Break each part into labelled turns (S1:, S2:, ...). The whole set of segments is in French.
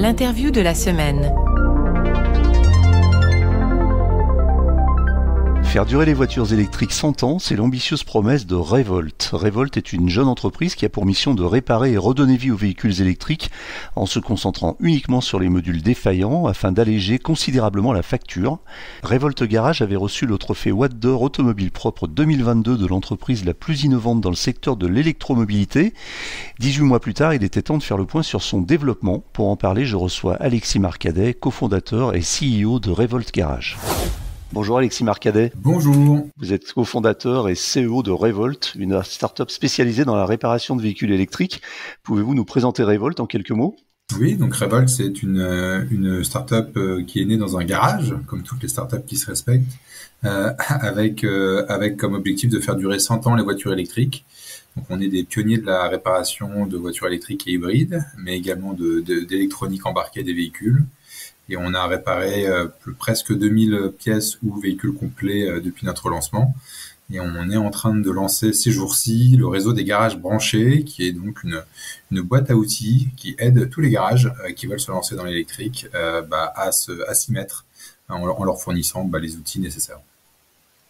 S1: L'interview de la semaine.
S2: Faire durer les voitures électriques 100 ans, c'est l'ambitieuse promesse de Revolt. Revolt est une jeune entreprise qui a pour mission de réparer et redonner vie aux véhicules électriques en se concentrant uniquement sur les modules défaillants afin d'alléger considérablement la facture. Revolt Garage avait reçu le trophée Watt d'Or Automobile Propre 2022 de l'entreprise la plus innovante dans le secteur de l'électromobilité. 18 mois plus tard, il était temps de faire le point sur son développement. Pour en parler, je reçois Alexis Marcadet, cofondateur et CEO de Revolt Garage. Bonjour Alexis Marcadet.
S3: Bonjour.
S2: Vous êtes cofondateur et CEO de Revolt, une start-up spécialisée dans la réparation de véhicules électriques. Pouvez-vous nous présenter Revolt en quelques mots ?
S3: Oui, donc Revolt, c'est une start-up qui est née dans un garage, comme toutes les start-up qui se respectent, avec comme objectif de faire durer 100 ans les voitures électriques. Donc on est des pionniers de la réparation de voitures électriques et hybrides, mais également d'électronique embarquée des véhicules. Et on a réparé presque 2000 pièces ou véhicules complets depuis notre lancement. Et on est en train de lancer ces jours-ci le réseau des garages branchés, qui est donc une boîte à outils qui aide tous les garages qui veulent se lancer dans l'électrique à s'y mettre en leur fournissant les outils nécessaires.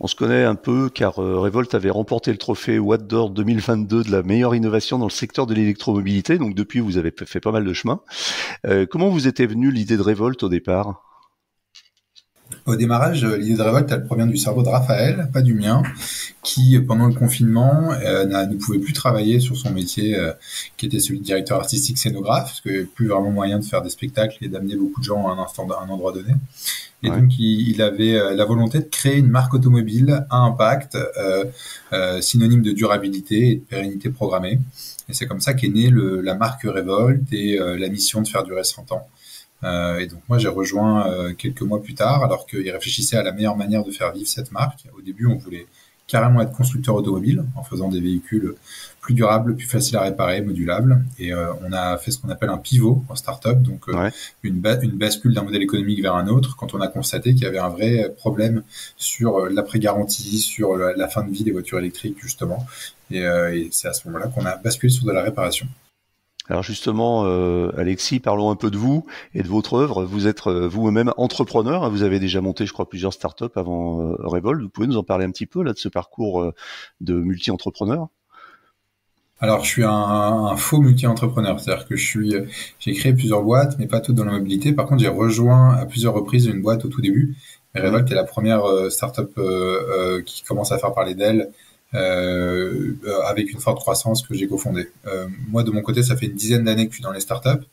S2: On se connaît un peu car Revolt avait remporté le trophée Watt d'Or 2022 de la meilleure innovation dans le secteur de l'électromobilité. Donc depuis, vous avez fait pas mal de chemin. Comment vous était venue l'idée de Revolt au départ ?
S3: Au démarrage, l'idée de Revolt, elle provient du cerveau de Raphaël, pas du mien, qui, pendant le confinement, ne pouvait plus travailler sur son métier, qui était celui de directeur artistique scénographe, parce qu'il n'y avait plus vraiment moyen de faire des spectacles et d'amener beaucoup de gens à un endroit donné. Et donc, il avait la volonté de créer une marque automobile à impact, synonyme de durabilité et de pérennité programmée. Et c'est comme ça qu'est née la marque Revolt et la mission de faire durer 100 ans. Et donc moi j'ai rejoint quelques mois plus tard alors qu'il réfléchissait à la meilleure manière de faire vivre cette marque. Au début on voulait carrément être constructeur automobile en faisant des véhicules plus durables, plus faciles à réparer, modulables. Et on a fait ce qu'on appelle un pivot en start-up, donc une bascule d'un modèle économique vers un autre quand on a constaté qu'il y avait un vrai problème sur l'après-garantie, sur la fin de vie des voitures électriques justement. Et c'est à ce moment-là qu'on a basculé sur de la réparation.
S2: Alors justement, Alexis, parlons un peu de vous et de votre œuvre. Vous êtes vous-même entrepreneur. Vous avez déjà monté, je crois, plusieurs startups avant Revolt. Vous pouvez nous en parler un petit peu là de ce parcours de multi-entrepreneur ?
S3: Alors, je suis un faux multi-entrepreneur, c'est-à-dire que j'ai créé plusieurs boîtes, mais pas toutes dans la mobilité. Par contre, j'ai rejoint à plusieurs reprises une boîte au tout début. Revolt est la première startup qui commence à faire parler d'elle. Avec une forte croissance que j'ai cofondée. Moi, de mon côté, ça fait une dizaine d'années que je suis dans les startups.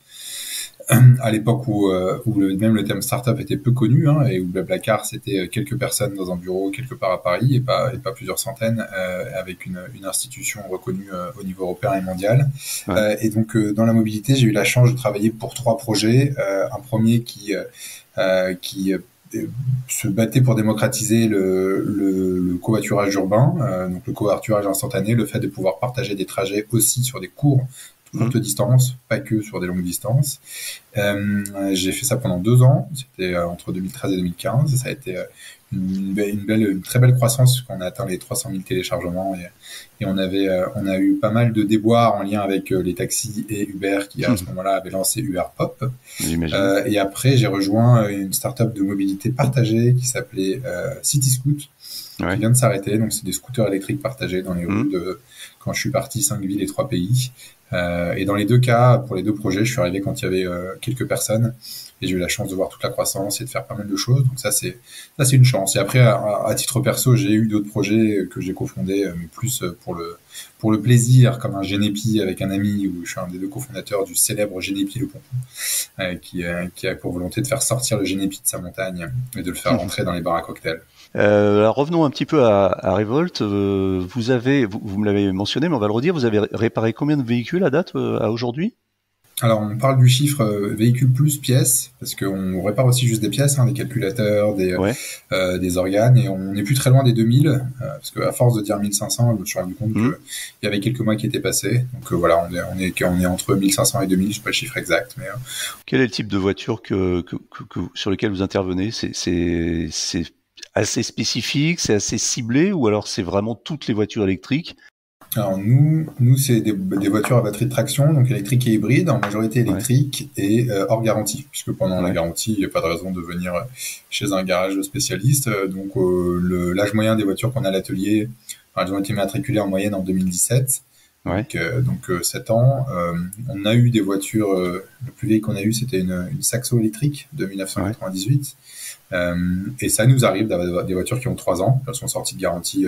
S3: À l'époque où même le terme startup était peu connu, et où Blablacar c'était quelques personnes dans un bureau quelque part à Paris et pas plusieurs centaines, avec une institution reconnue au niveau européen et mondial. Et donc dans la mobilité, j'ai eu la chance de travailler pour 3 projets. Un premier qui se battait pour démocratiser le covoiturage urbain, donc le covoiturage instantané, le fait de pouvoir partager des trajets aussi sur des courtes distances, pas que sur des longues distances. J'ai fait ça pendant 2 ans, c'était entre 2013 et 2015, et ça a été une très belle croissance quand on a atteint les 300 000 téléchargements et on a eu pas mal de déboires en lien avec les taxis et Uber qui à ce moment-là avait lancé Uber Pop. Et après j'ai rejoint une start-up de mobilité partagée qui s'appelait City Scoot, qui vient de s'arrêter. Donc c'est des scooters électriques partagés dans les rues quand je suis parti 5 villes et 3 pays. Et dans les 2 cas, pour les 2 projets, je suis arrivé quand il y avait quelques personnes et j'ai eu la chance de voir toute la croissance et de faire pas mal de choses. Donc ça c'est une chance. Et après, à titre perso, j'ai eu d'autres projets que j'ai cofondés, mais plus pour le plaisir, comme un Genepi avec un ami où je suis un des 2 cofondateurs du célèbre Genepi Le Pompon, qui a pour volonté de faire sortir le Genepi de sa montagne et de le faire rentrer dans les bars à cocktails.
S2: Alors revenons un petit peu à Revolt. Vous me l'avez mentionné, mais on va le redire. Vous avez réparé combien de véhicules à date, à aujourd'hui ?
S3: Alors, on parle du chiffre véhicule plus pièces, parce qu'on répare aussi juste des pièces, des calculateurs, des organes, et on n'est plus très loin des 2000, parce qu'à force de dire 1500, je me suis rendu compte qu'il y avait quelques mois qui étaient passés. Donc voilà, on est entre 1500 et 2000, je sais pas le chiffre exact. Mais
S2: quel est le type de voiture sur lequel vous intervenez ? C'est assez spécifique, c'est assez ciblé, ou alors c'est vraiment toutes les voitures électriques ?
S3: Alors nous c'est des voitures à batterie de traction, donc électrique et hybride, en majorité
S2: Ouais,
S3: électrique et hors garantie, puisque pendant la
S2: ouais,
S3: garantie, il n'y a pas de raison de venir chez un garage spécialiste. Donc l'âge moyen des voitures qu'on a à l'atelier, enfin, elles ont été matriculées en moyenne en 2017,
S2: ouais,
S3: donc 7 ans. On a eu des voitures, le plus vieille qu'on a eu, c'était une Saxo électrique de
S2: ouais.
S3: 1998. Et ça nous arrive d'avoir des voitures qui ont 3 ans. Elles sont sorties de garantie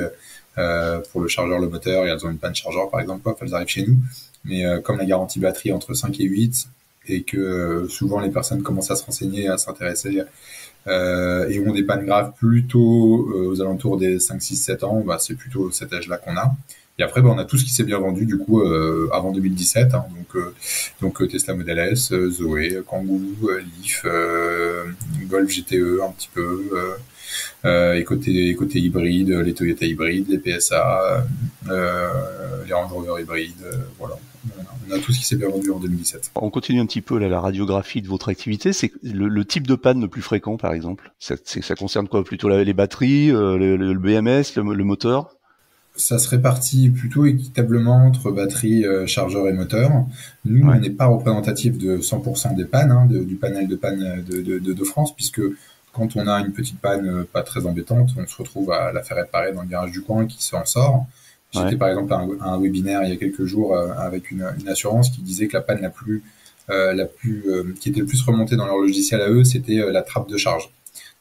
S3: pour le chargeur, le moteur, et elles ont une panne chargeur par exemple, pop, elles arrivent chez nous. Mais comme la garantie batterie est entre 5 et 8, et que souvent les personnes commencent à se renseigner, à s'intéresser, et ont des pannes graves plutôt aux alentours des 5, 6, 7 ans, bah, c'est plutôt cet âge-là qu'on a. Et après, bah, on a tout ce qui s'est bien vendu du coup avant 2017, hein, donc Tesla Model S, Zoé, Kangoo, Leaf, Golf GTE un petit peu, et côté hybride, les Toyota hybrides, les PSA, les Range Rover hybrides, voilà. On a tout ce qui s'est bien vendu en 2017.
S2: On continue un petit peu là, la radiographie de votre activité. C'est le type de panne le plus fréquent, par exemple. Ça concerne quoi? Plutôt les batteries, le BMS, le moteur?
S3: Ça se répartit plutôt équitablement entre batterie, chargeur et moteur. Nous, on
S2: Ouais,
S3: n'est pas représentatif de 100% des pannes, hein, du panel de panne de France, puisque quand on a une petite panne pas très embêtante, on se retrouve à la faire réparer dans le garage du coin qui s'en sort. J'étais
S2: ouais,
S3: par exemple à un webinaire il y a quelques jours avec une assurance qui disait que la panne qui était le plus remontée dans leur logiciel à eux, c'était la trappe de charge.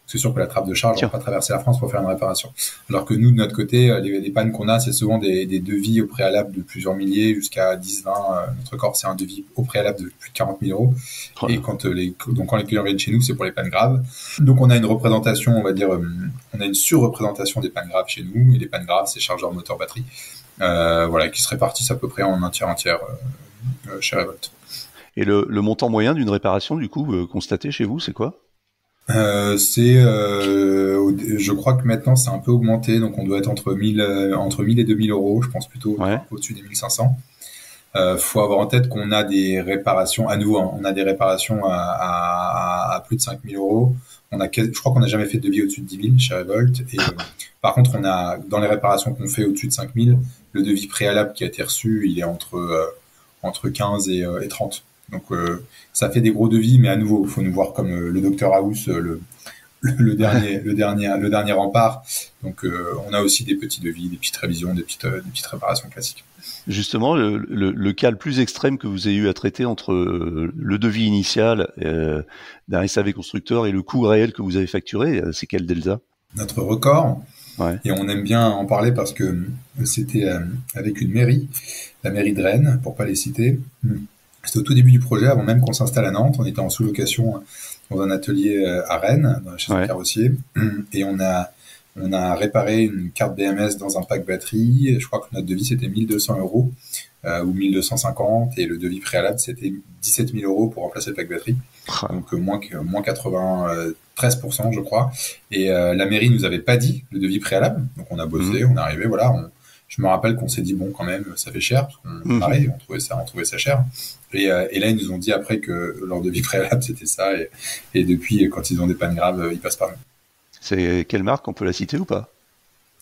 S3: C'est sûr que la trappe de charge, on va
S2: tiens.
S3: pas traverser la France pour faire une réparation. Alors que nous, de notre côté, les pannes qu'on a, c'est souvent des devis au préalable de plusieurs milliers jusqu'à 10, 20. Notre corps, c'est un devis au préalable de plus de 40 000 euros. Et
S2: Voilà.
S3: quand les clients viennent chez nous, c'est pour les pannes graves. Donc on a une représentation, on va dire, on a une surreprésentation des pannes graves chez nous. Et les pannes graves, c'est chargeur, moteur, batterie. Voilà, qui se répartissent à peu près en un tiers chez Revolt.
S2: Et le montant moyen d'une réparation, du coup, constaté chez vous, c'est quoi?
S3: Je crois que maintenant c'est un peu augmenté, donc on doit être entre 1000 et 2000 euros, je pense plutôt un
S2: Ouais,
S3: peu au-dessus des 1500. Faut avoir en tête qu'on a des réparations, à nouveau, hein, on a des réparations à plus de 5000 euros. Je crois qu'on n'a jamais fait de devis au-dessus de 10 000 chez Revolt. Et par contre, dans les réparations qu'on fait au-dessus de 5000, le devis préalable qui a été reçu, il est entre 15 et 30. Donc ça fait des gros devis, mais à nouveau, il faut nous voir comme le docteur House, le dernier rempart. Donc on a aussi des petits devis, des petites révisions, des petites réparations classiques.
S2: justement, le cas le plus extrême que vous ayez eu à traiter entre le devis initial d'un SAV constructeur et le coût réel que vous avez facturé, c'est quel delta?
S3: Notre record,
S2: Ouais,
S3: et on aime bien en parler parce que c'était avec une mairie, la mairie de Rennes, pour pas les citer. C'était au tout début du projet, avant même qu'on s'installe à Nantes. On était en sous-location dans un atelier à Rennes, chez un
S2: ouais,
S3: carrossier, et on a réparé une carte BMS dans un pack batterie. Je crois que notre devis c'était 1200 euros ou 1250, et le devis préalable c'était 17 000 euros pour remplacer le pack batterie. Donc moins 93%, je crois. Et la mairie nous avait pas dit le devis préalable, donc on a bossé, on est arrivé, voilà. Je me rappelle qu'on s'est dit bon, quand même, ça fait cher, parce qu'on
S2: mhm.
S3: démarrait, on trouvait ça cher. Et là, ils nous ont dit après que leur devis préalable c'était ça, et depuis, quand ils ont des pannes graves, ils passent par nous.
S2: C'est quelle marque? On peut la citer ou pas?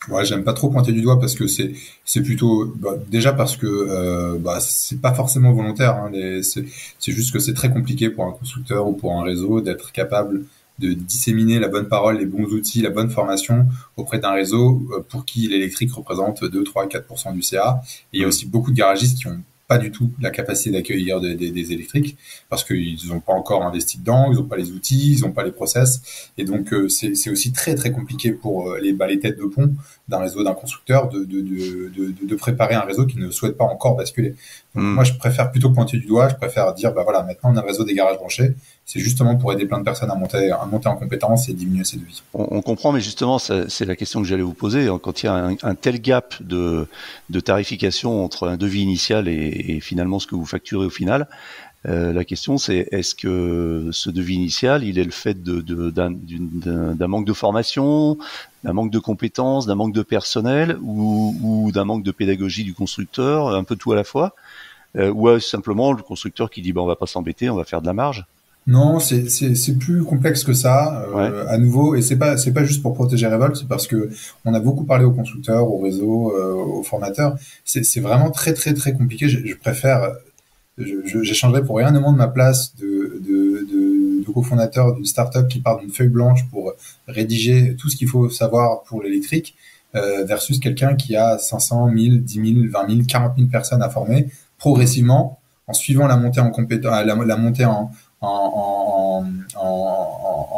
S3: Ouais, j'aime pas trop pointer du doigt parce que c'est plutôt déjà parce que c'est pas forcément volontaire, hein, c'est juste que c'est très compliqué pour un constructeur ou pour un réseau d'être capable de disséminer la bonne parole, les bons outils, la bonne formation auprès d'un réseau pour qui l'électrique représente 2, 3, 4% du CA. Et il y a
S2: Hmm.
S3: aussi beaucoup de garagistes qui ont pas du tout la capacité d'accueillir des électriques parce qu'ils n'ont pas encore investi dedans, ils n'ont pas les outils, ils n'ont pas les process. Et donc c'est aussi très très compliqué pour les têtes de pont d'un réseau, d'un constructeur, de préparer un réseau qui ne souhaite pas encore basculer. Donc
S2: Hmm.
S3: moi, je préfère plutôt pointer du doigt, je préfère dire, bah voilà, maintenant on a le réseau des garages branchés, c'est justement pour aider plein de personnes à monter en compétences et diminuer ses devis.
S2: On comprend, mais justement, c'est la question que j'allais vous poser. Quand il y a un tel gap de tarification entre un devis initial et finalement ce que vous facturez au final, la question c'est est-ce que ce devis initial, il est le fait d'un manque de formation, d'un manque de compétences, d'un manque de personnel ou d'un manque de pédagogie du constructeur, un peu tout à la fois, ou simplement le constructeur qui dit bah, on va pas s'embêter, on va faire de la marge.
S3: Non, c'est plus complexe que ça,
S2: Ouais.
S3: à nouveau, et c'est pas juste pour protéger Revolt, c'est parce que on a beaucoup parlé aux constructeurs, aux réseaux, aux formateurs. C'est vraiment très très très compliqué. Je préfère, j'échangerais pour rien au monde ma place de cofondateur d'une startup qui part d'une feuille blanche pour rédiger tout ce qu'il faut savoir pour l'électrique, versus quelqu'un qui a 500, 1000, 10 000, 20 000, 40 000 personnes à former progressivement en suivant la montée en compétence, la montée en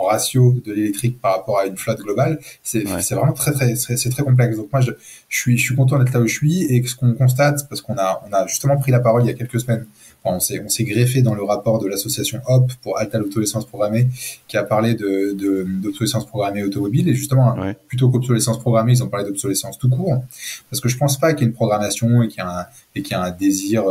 S3: ratio de l'électrique par rapport à une flotte globale,
S2: Ouais.
S3: c'est vraiment c'est très complexe. Donc moi, je suis content d'être là où je suis, et ce qu'on constate, parce on a justement pris la parole il y a quelques semaines. Enfin, on s'est greffé dans le rapport de l'association HOP pour Alta l'obsolescence programmée, qui a parlé d'obsolescence programmée automobile, et justement,
S2: Ouais.
S3: plutôt qu'obsolescence programmée, ils ont parlé d'obsolescence tout court, parce que je pense pas qu'il y ait une programmation et qu'il y a un désir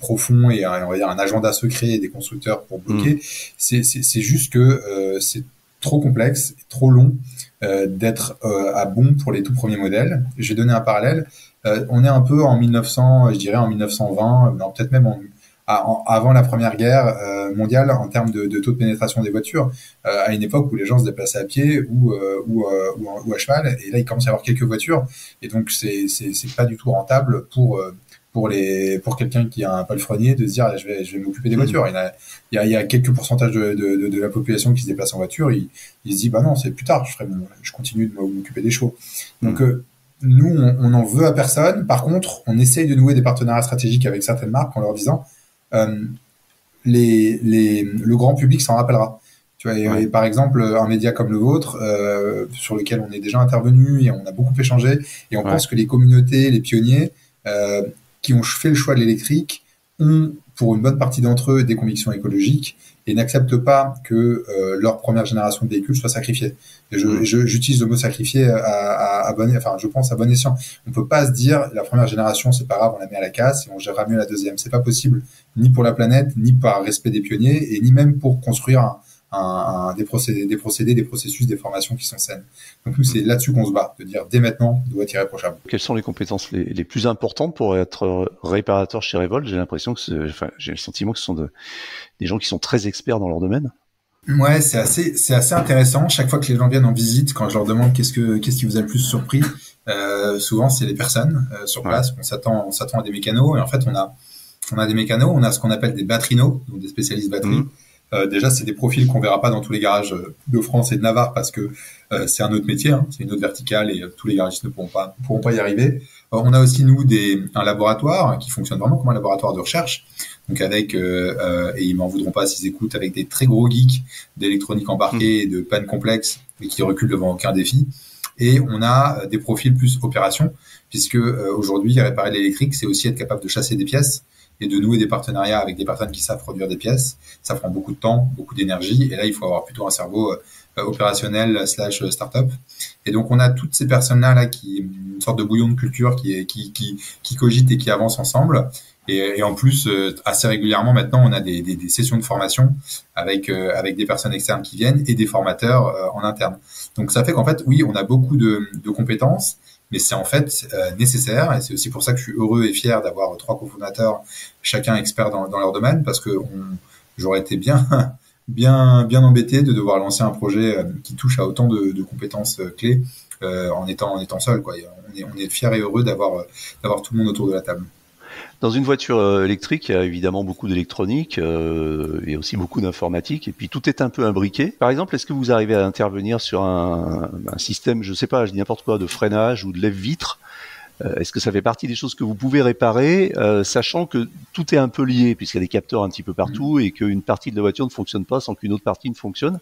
S3: profond et on va dire un agenda secret des constructeurs pour
S2: Mm.
S3: bloquer. C'est juste que c'est trop complexe, trop long d'être à bon pour les tout premiers modèles. Je vais donner un parallèle. On est un peu en 1900, je dirais en 1920, non, peut-être même avant la Première Guerre mondiale en termes de taux de pénétration des voitures, à une époque où les gens se déplaçaient à pied ou à cheval, et là il commence à y avoir quelques voitures, et donc c'est pas du tout rentable pour quelqu'un qui a un palefrenier de se dire je vais m'occuper des voitures. Il y a quelques pourcentages de la population qui se déplace en voiture, il se dit bah non, c'est plus tard, je continue de m'occuper des chevaux. Donc nous on n'en veut à personne. Par contre, on essaye de nouer des partenariats stratégiques avec certaines marques en leur disant euh, le grand public s'en rappellera. Tu vois,
S2: Ouais.
S3: et par exemple, un média comme le vôtre, sur lequel on est déjà intervenu et on a beaucoup échangé, et on
S2: Ouais.
S3: pense que les communautés, les pionniers qui ont fait le choix de l'électrique ont, pour une bonne partie d'entre eux, des convictions écologiques et n'acceptent pas que leur première génération de véhicules soit sacrifiée. Et j'utilise le mot sacrifié enfin, je pense à bon escient. On peut pas se dire la première génération, c'est pas grave, on la met à la casse et on gérera mieux la deuxième. C'est pas possible, ni pour la planète, ni par respect des pionniers, et ni même pour construire des procédés, des processus, des formations qui sont saines. Donc nous, c'est là-dessus qu'on se bat, de dire dès maintenant, doit être irréprochable.
S2: Quelles sont les compétences les plus importantes pour être réparateur chez Revolt? J'ai l'impression que enfin, j'ai le sentiment que ce sont des gens qui sont très experts dans leur domaine.
S3: Ouais, c'est assez intéressant. Chaque fois que les gens viennent en visite, quand je leur demande qu'est-ce qui vous a le plus surpris, souvent c'est les personnes sur
S2: Ouais.
S3: place. On s'attend à des mécanos, et en fait on a des mécanos, on a ce qu'on appelle des batterinos, donc des spécialistes batterie. Déjà, c'est des profils qu'on verra pas dans tous les garages de France et de Navarre, parce que c'est un autre métier, hein, c'est une autre verticale, et tous les garagistes ne pourront pas y arriver. On a aussi nous un laboratoire qui fonctionne vraiment comme un laboratoire de recherche, donc avec et ils m'en voudront pas s'ils écoutent, avec des très gros geeks d'électronique embarquée et de panne complexe, et qui reculent devant aucun défi. Et on a des profils plus opération, puisque aujourd'hui réparer l'électrique, c'est aussi être capable de chasser des pièces et de nouer des partenariats avec des personnes qui savent produire des pièces. Ça prend beaucoup de temps, beaucoup d'énergie, et là il faut avoir plutôt un cerveau opérationnel / startup. Et donc on a toutes ces personnes là qui une sorte de bouillon de culture qui cogite et qui avance ensemble. Et en plus, assez régulièrement maintenant, on a des sessions de formation avec des personnes externes qui viennent et des formateurs en interne. Donc ça fait qu'en fait, oui, on a beaucoup de compétences, mais c'est en fait nécessaire, et c'est aussi pour ça que je suis heureux et fier d'avoir 3 cofondateurs, chacun expert dans leur domaine, parce que j'aurais été bien embêté de devoir lancer un projet qui touche à autant de compétences clés en étant seul, quoi. On est fier et heureux d'avoir tout le monde autour de la table.
S2: Dans une voiture électrique, il y a évidemment beaucoup d'électronique et aussi beaucoup d'informatique, et puis tout est un peu imbriqué. Par exemple, est-ce que vous arrivez à intervenir sur un système, je sais pas, je dis n'importe quoi, de freinage ou de lève-vitre? Est-ce que ça fait partie des choses que vous pouvez réparer, sachant que tout est un peu lié, puisqu'il y a des capteurs un petit peu partout et qu'une partie de la voiture ne fonctionne pas sans qu'une autre partie ne fonctionne?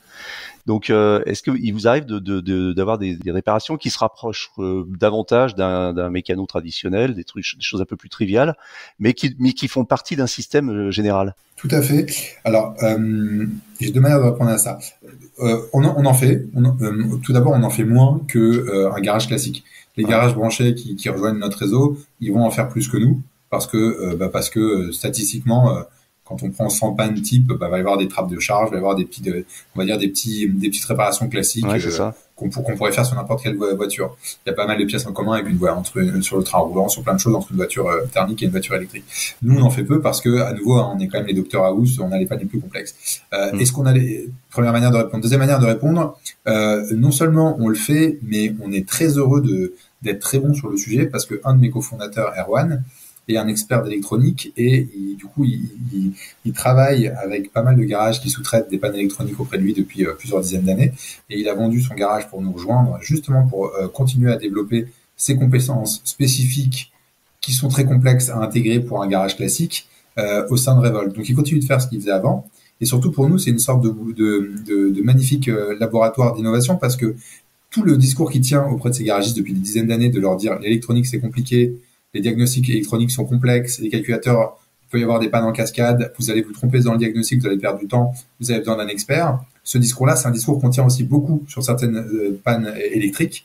S2: Donc, est-ce qu'il vous arrive d'avoir des réparations qui se rapprochent davantage d'un mécano traditionnel, des choses un peu plus triviales, mais qui font partie d'un système général?
S3: Tout à fait. Alors, j'ai deux manières de répondre à ça. On en fait. Tout d'abord, on en fait moins que un garage classique. Les garages branchés qui rejoignent notre réseau, ils vont en faire plus que nous, parce que statistiquement, quand on prend 100 pannes type, va y avoir des trappes de charge, va y avoir on va dire des petites réparations classiques
S2: Ouais, c'est ça.
S3: qu'on pourrait faire sur n'importe quelle voiture. Il y a pas mal de pièces en commun avec sur le train roulant, sur plein de choses entre une voiture thermique et une voiture électrique. Nous, on en fait peu parce que, à nouveau, on est quand même les docteurs House, on a les pannes les plus complexes. Est-ce qu'on a première manière de répondre? Deuxième manière de répondre, non seulement on le fait, mais on est très heureux d'être très bon sur le sujet parce que un de mes cofondateurs, Erwan, est un expert d'électronique et il travaille avec pas mal de garages qui sous-traitent des pannes électroniques auprès de lui depuis plusieurs dizaines d'années et il a vendu son garage pour nous rejoindre justement pour continuer à développer ses compétences spécifiques qui sont très complexes à intégrer pour un garage classique au sein de Revolt. Donc il continue de faire ce qu'il faisait avant et surtout pour nous c'est une sorte de magnifique laboratoire d'innovation parce que tout le discours qui tient auprès de ces garagistes depuis des dizaines d'années de leur dire l'électronique c'est compliqué, les diagnostics électroniques sont complexes, les calculateurs, il peut y avoir des pannes en cascade, vous allez vous tromper dans le diagnostic, vous allez perdre du temps, vous avez besoin d'un expert. Ce discours-là, c'est un discours qu'on tient aussi beaucoup sur certaines pannes électriques,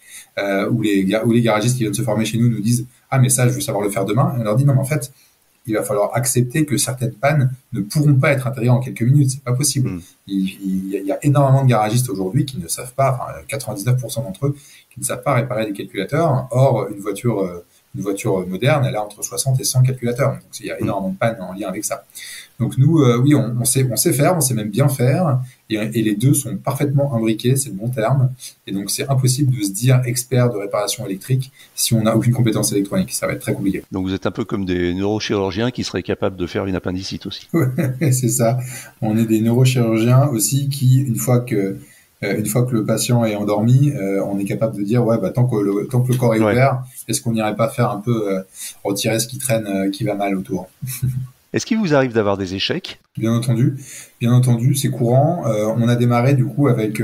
S3: où les garagistes qui viennent se former chez nous disent « Ah, mais ça, je veux savoir le faire demain ». Et on leur dit « Non, mais en fait, il va falloir accepter que certaines pannes ne pourront pas être intégrées en quelques minutes. C'est pas possible. Il y a énormément de garagistes aujourd'hui qui ne savent pas, enfin, 99% d'entre eux, qui ne savent pas réparer des calculateurs. Or, une voiture moderne, elle a entre 60 et 100 calculateurs. Donc, il y a énormément de pannes en lien avec ça. Donc, nous, oui, on sait faire, on sait même bien faire. Et les deux sont parfaitement imbriqués, c'est le bon terme. Et donc, c'est impossible de se dire expert de réparation électrique si on n'a aucune compétence électronique. Ça va être très compliqué.
S2: Donc, vous êtes un peu comme des neurochirurgiens qui seraient capables de faire une appendicite aussi.
S3: Ouais, c'est ça. On est des neurochirurgiens aussi qui, une fois que le patient est endormi, on est capable de dire ouais bah tant que le corps est ouvert, est-ce qu'on n'irait pas faire un peu retirer ce qui traîne, qui va mal autour.
S2: Est-ce qu'il vous arrive d'avoir des échecs?
S3: Bien entendu, c'est courant. On a démarré du coup avec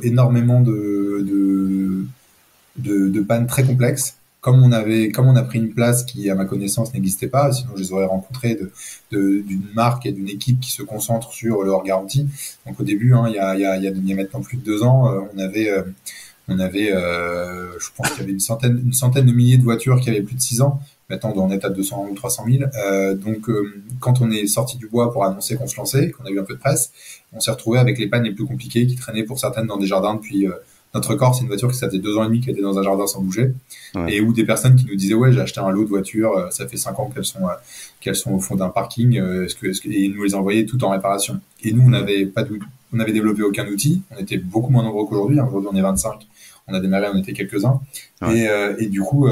S3: énormément de pannes très complexes. Comme on a pris une place qui, à ma connaissance, n'existait pas, sinon je les aurais rencontrés d'une marque et d'une équipe qui se concentre sur leur garantie. Donc au début, il y a maintenant plus de 2 ans, on avait, je pense qu'il y avait une centaine de milliers de voitures qui avaient plus de 6 ans. Maintenant, on est à 200 ou 300 000. Donc, quand on est sorti du bois pour annoncer qu'on se lançait, qu'on a eu un peu de presse, on s'est retrouvé avec les pannes les plus compliquées qui traînaient pour certaines dans des jardins depuis. Notre Corse, c'est une voiture qui ça fait 2 ans et demi qu'elle était dans un jardin sans bouger, et où des personnes qui nous disaient ouais j'ai acheté un lot de voitures, ça fait 5 ans qu'elles sont au fond d'un parking, et ils nous les envoyaient tout en réparation. Et nous on avait développé aucun outil, on était beaucoup moins nombreux qu'aujourd'hui. Aujourd'hui on est 25, on a démarré, on était quelques-uns, et du coup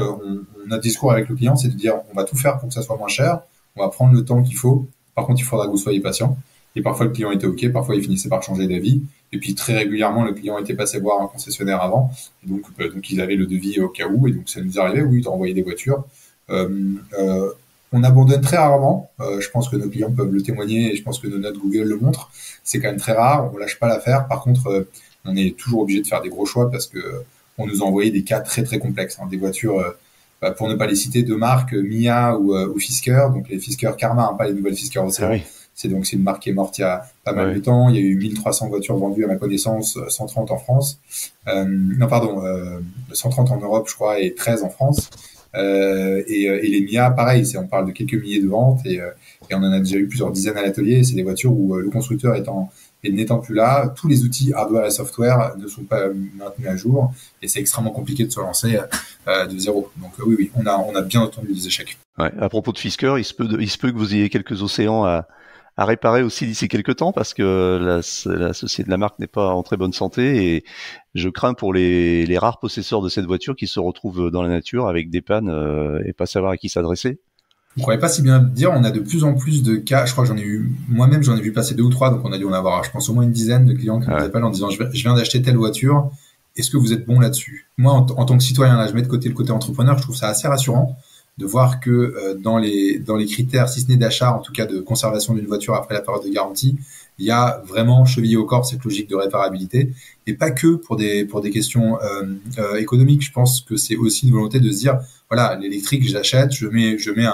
S3: notre discours avec le client c'est de dire on va tout faire pour que ça soit moins cher, on va prendre le temps qu'il faut. Par contre il faudra que vous soyez patient. Et parfois le client était ok, parfois il finissait par changer d'avis. Et puis très régulièrement, le client était passé voir un concessionnaire avant, et donc ils avaient le devis au cas où, et donc ça nous arrivait, oui, de renvoyer des voitures. On abandonne très rarement. Je pense que nos clients peuvent le témoigner, et je pense que nos notes Google le montrent. C'est quand même très rare. On lâche pas l'affaire. Par contre, on est toujours obligé de faire des gros choix parce que on nous a envoyé des cas très très complexes, des voitures. Pour ne pas les citer, de marques Mia ou Fisker, donc les Fisker Karma, pas les nouvelles Fisker Océan. Oui. C'est une marque qui est morte il y a pas mal de temps. Il y a eu 1300 voitures vendues à ma connaissance, 130 en France. 130 en Europe, je crois, et 13 en France. Et les Mia, pareil, on parle de quelques milliers de ventes, et on en a déjà eu plusieurs dizaines à l'atelier. C'est des voitures où le constructeur n'étant plus là, tous les outils hardware et software ne sont pas maintenus à jour, et c'est extrêmement compliqué de se lancer de zéro. Donc oui, on a bien entendu des échecs.
S2: Ouais, à propos de Fisker, il se peut que vous ayez quelques océans à réparer aussi d'ici quelques temps, parce que la société de la marque n'est pas en très bonne santé, et je crains pour les rares possesseurs de cette voiture qui se retrouvent dans la nature avec des pannes et pas savoir à qui s'adresser.
S3: On ne pourrait pas si bien dire, on a de plus en plus de cas, je crois que moi-même j'en ai vu passer 2 ou 3, donc on a dû en avoir, je pense, au moins une dizaine de clients qui nous appellent en disant je viens d'acheter telle voiture, est-ce que vous êtes bon là-dessus? Moi, en tant que citoyen, là, je mets de côté le côté entrepreneur, je trouve ça assez rassurant de voir que dans les critères, si ce n'est d'achat, en tout cas de conservation d'une voiture après la période de garantie, il y a vraiment chevillé au corps cette logique de réparabilité, et pas que pour des questions économiques. Je pense que c'est aussi une volonté de se dire voilà, l'électrique, j'achète, je mets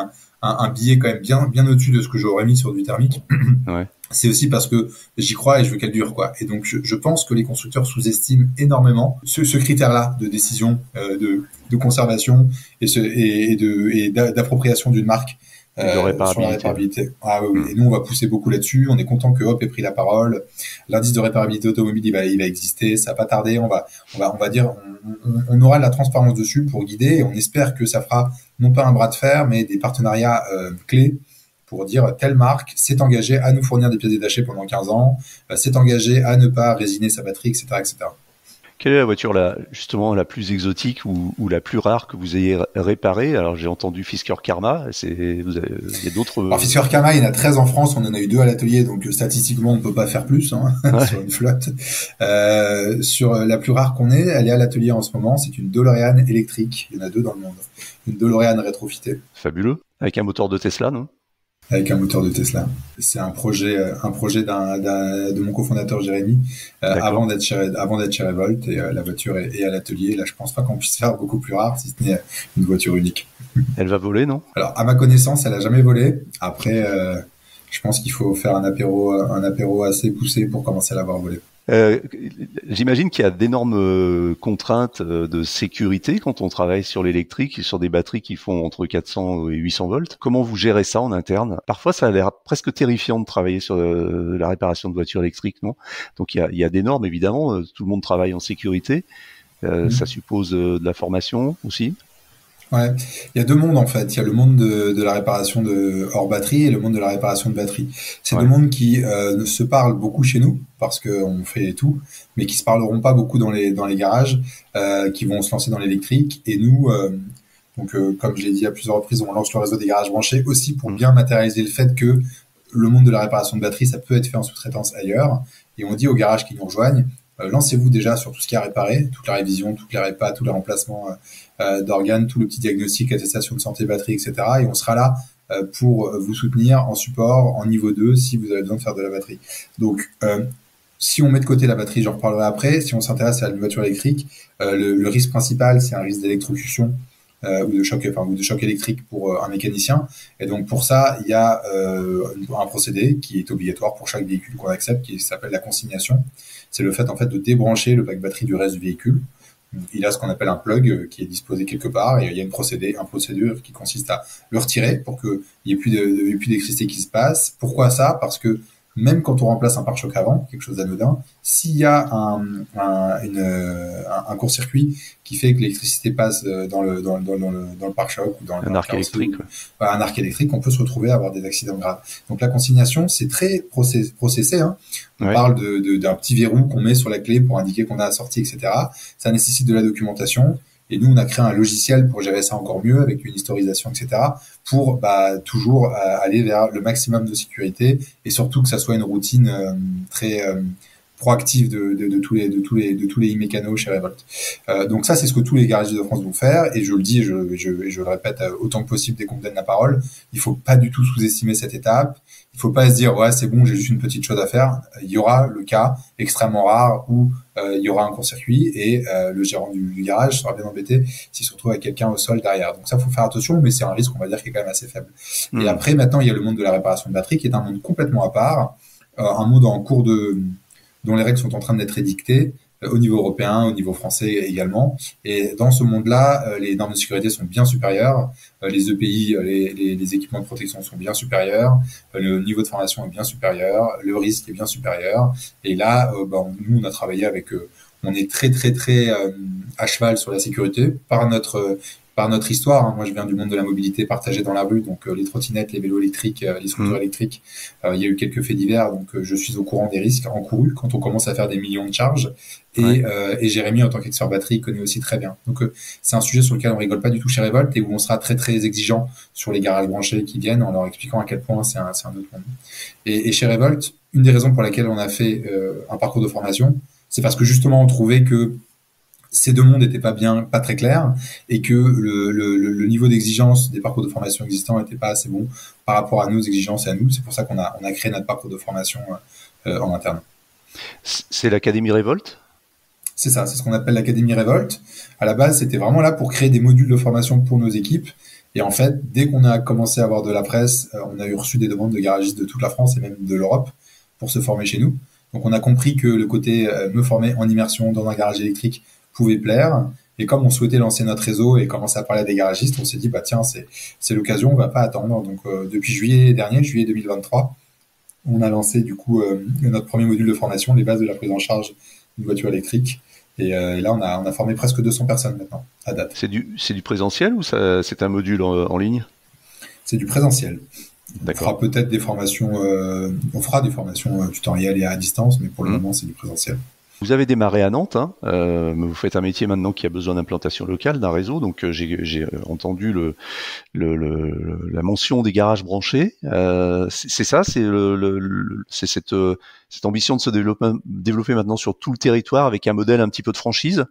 S3: un billet quand même bien au-dessus de ce que j'aurais mis sur du thermique. Ouais. C'est aussi parce que j'y crois et je veux qu'elle dure, quoi. Et donc je pense que les constructeurs sous-estiment énormément ce critère-là de décision, de conservation et d'appropriation d'une marque.
S2: Et de
S3: sur la
S2: réparabilité. Ouais.
S3: réparabilité. Ah oui, oui. Et nous, on va pousser beaucoup là-dessus. On est content que Hop ait pris la parole. L'indice de réparabilité automobile, il va exister. Ça va pas tarder. On va dire, on aura de la transparence dessus pour guider. Et on espère que ça fera non pas un bras de fer, mais des partenariats clés pour dire telle marque s'est engagée à nous fournir des pièces détachées pendant 15 ans, s'est engagée à ne pas résiner sa batterie, etc., etc.
S2: Quelle est la voiture justement la plus exotique ou la plus rare que vous ayez réparée? Alors j'ai entendu Fisker Karma, il y a d'autres.
S3: Alors, Fisker Kama, il y en a 13 en France, on en a eu 2 à l'atelier, donc statistiquement, on ne peut pas faire plus hein,
S2: Ouais,
S3: sur une flotte. Sur la plus rare qu'on ait, elle est à l'atelier en ce moment, c'est une DeLorean électrique. Il y en a 2 dans le monde. Une DeLorean rétrofitée
S2: fabuleux. Avec un moteur de Tesla, non?
S3: avec un moteur de Tesla. C'est un projet de mon cofondateur Jérémy
S2: D'accord.
S3: avant d'être chez Revolt, et la voiture est à l'atelier. Là, je pense pas qu'on puisse faire beaucoup plus rare, si ce n'est une voiture unique.
S2: Elle va voler, non?
S3: Alors, à ma connaissance, elle a jamais volé. Après, je pense qu'il faut faire un apéro assez poussé pour commencer à l'avoir volé.
S2: Euh, J'imagine qu'il y a d'énormes contraintes de sécurité quand on travaille sur l'électrique et sur des batteries qui font entre 400 et 800 volts. Comment vous gérez ça en interne? Parfois, ça a l'air presque terrifiant de travailler sur la réparation de voitures électriques, non? Donc, il y a des normes, évidemment. Tout le monde travaille en sécurité. Ça suppose de la formation aussi.
S3: Ouais, il y a 2 mondes en fait. Il y a le monde de la réparation de hors batterie et le monde de la réparation de batterie. C'est 2
S2: Ouais.
S3: mondes qui ne se parlent beaucoup chez nous parce qu'on fait tout, mais qui se parleront pas beaucoup dans les garages, qui vont se lancer dans l'électrique. Et nous, comme je l'ai dit à plusieurs reprises, on lance le réseau des garages branchés aussi pour
S2: Mm.
S3: bien matérialiser le fait que le monde de la réparation de batterie, ça peut être fait en sous-traitance ailleurs. Et on dit aux garages qui nous rejoignent, lancez-vous déjà sur tout ce qui est à réparer, toute la révision, toutes les répas, tous les remplacements d'organes, tout le petit diagnostic, attestation de santé, batterie, etc. Et on sera là pour vous soutenir en support, en niveau 2, si vous avez besoin de faire de la batterie. Donc, si on met de côté la batterie, j'en reparlerai après, si on s'intéresse à la voiture électrique, le risque principal, c'est un risque d'électrocution ou de choc électrique pour un mécanicien. Et donc pour ça, il y a un procédé qui est obligatoire pour chaque véhicule qu'on accepte, qui s'appelle la consignation. C'est le fait en fait de débrancher le pack batterie du reste du véhicule. Il a ce qu'on appelle un plug qui est disposé quelque part et il y a un procédure qui consiste à le retirer pour qu'il n'y ait plus d'électricité qui se passe. Pourquoi ça? Parce que même quand on remplace un pare-choc avant, quelque chose d'anodin, s'il y a un court-circuit qui fait que l'électricité passe dans le pare-choc ou
S2: Un
S3: dans le
S2: arc
S3: carrosserie,
S2: électrique. Ouais.
S3: un arc électrique, on peut se retrouver à avoir des accidents graves. Donc la consignation, c'est très processé. Hein. On
S2: Ouais.
S3: parle d'un petit verrou qu'on met sur la clé pour indiquer qu'on a la sortie, etc. Ça nécessite de la documentation. Et nous, on a créé un logiciel pour gérer ça encore mieux, avec une historisation, etc., pour toujours aller vers le maximum de sécurité et surtout que ça soit une routine très proactive de tous les e-mécanos chez Revolt. Donc ça, c'est ce que tous les garagistes de France vont faire. Et je le dis et je le répète autant que possible dès qu'on me donne la parole. Il faut pas du tout sous-estimer cette étape. Il faut pas se dire ouais c'est bon j'ai juste une petite chose à faire. Il y aura le cas extrêmement rare où il y aura un court-circuit et le gérant du garage sera bien embêté s'il se retrouve avec quelqu'un au sol derrière. Donc ça faut faire attention, mais c'est un risque on va dire qui est quand même assez faible. Et après maintenant il y a le monde de la réparation de batterie qui est un monde complètement à part, un monde en cours dont les règles sont en train d'être édictées au niveau européen, au niveau français également. Et dans ce monde-là, les normes de sécurité sont bien supérieures, les EPI, les équipements de protection sont bien supérieurs, le niveau de formation est bien supérieur, le risque est bien supérieur. Et là, nous, on a travaillé avec on est très très très à cheval sur la sécurité par notre histoire. Hein. Moi, je viens du monde de la mobilité partagée dans la rue, donc les trottinettes, les vélos électriques, les scooters électriques. Il y a eu quelques faits divers, donc je suis au courant des risques encourus quand on commence à faire des millions de charges. Et Jérémy, en tant qu'expert batterie, connaît aussi très bien. Donc c'est un sujet sur lequel on rigole pas du tout chez Revolt et où on sera très très exigeant sur les garages branchés qui viennent en leur expliquant à quel point c'est un autre monde. Et chez Revolt, une des raisons pour laquelle on a fait un parcours de formation, c'est parce que justement on trouvait que ces 2 mondes n'étaient pas très clairs et que le niveau d'exigence des parcours de formation existants n'était pas assez bon par rapport à nos exigences et à nous. C'est pour ça qu'on a créé notre parcours de formation en interne.
S2: C'est l'Académie Revolt?
S3: C'est ça, c'est ce qu'on appelle l'Académie Revolt. À la base, c'était vraiment là pour créer des modules de formation pour nos équipes. Et en fait, dès qu'on a commencé à avoir de la presse, on a eu reçu des demandes de garagistes de toute la France et même de l'Europe pour se former chez nous. Donc on a compris que le côté me former en immersion dans un garage électrique pouvait plaire. Et comme on souhaitait lancer notre réseau et commencer à parler à des garagistes, on s'est dit, bah tiens, c'est l'occasion, on va pas attendre. Donc depuis juillet dernier, juillet 2023, on a lancé du coup notre premier module de formation, les bases de la prise en charge d'une voiture électrique. Et là, on a formé presque 200 personnes maintenant, à date.
S2: C'est du présentiel ou c'est un module en ligne?
S3: C'est du présentiel. On
S2: D'accord.
S3: fera peut-être des formations, on fera des formations tutorielles et à distance, mais pour le moment, c'est du présentiel.
S2: Vous avez démarré à Nantes, hein, mais vous faites un métier maintenant qui a besoin d'implantation locale, d'un réseau. Donc j'ai entendu la mention des garages branchés. C'est ça, c'est cette ambition de se développer maintenant sur tout le territoire avec un modèle un petit peu de franchise.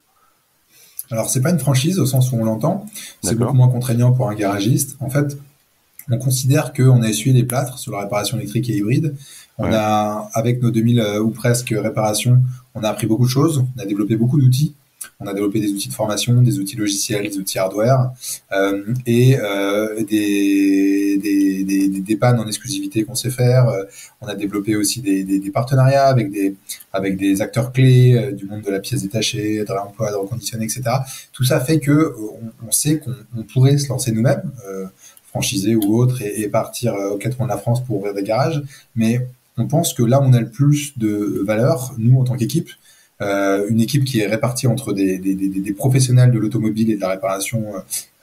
S3: Alors c'est pas une franchise au sens où on l'entend. C'est
S2: D'accord.
S3: beaucoup moins contraignant pour un garagiste. En fait, on considère qu'on a essuyé des plâtres sur la réparation électrique et hybride. On
S2: Ouais.
S3: a, avec nos 2000 ou presque réparations, on a appris beaucoup de choses. On a développé beaucoup d'outils. On a développé des outils de formation, des outils logiciels, des outils hardware et des pannes en exclusivité qu'on sait faire. On a développé aussi des partenariats avec des acteurs clés du monde de la pièce détachée, de réemploi, de reconditionné, etc. Tout ça fait que on sait qu'on pourrait se lancer nous-mêmes, franchisé ou autre, et partir aux quatre coins de la France pour ouvrir des garages. Mais on pense que là, on a le plus de valeur, nous, en tant qu'équipe, une équipe qui est répartie entre des professionnels de l'automobile et de la réparation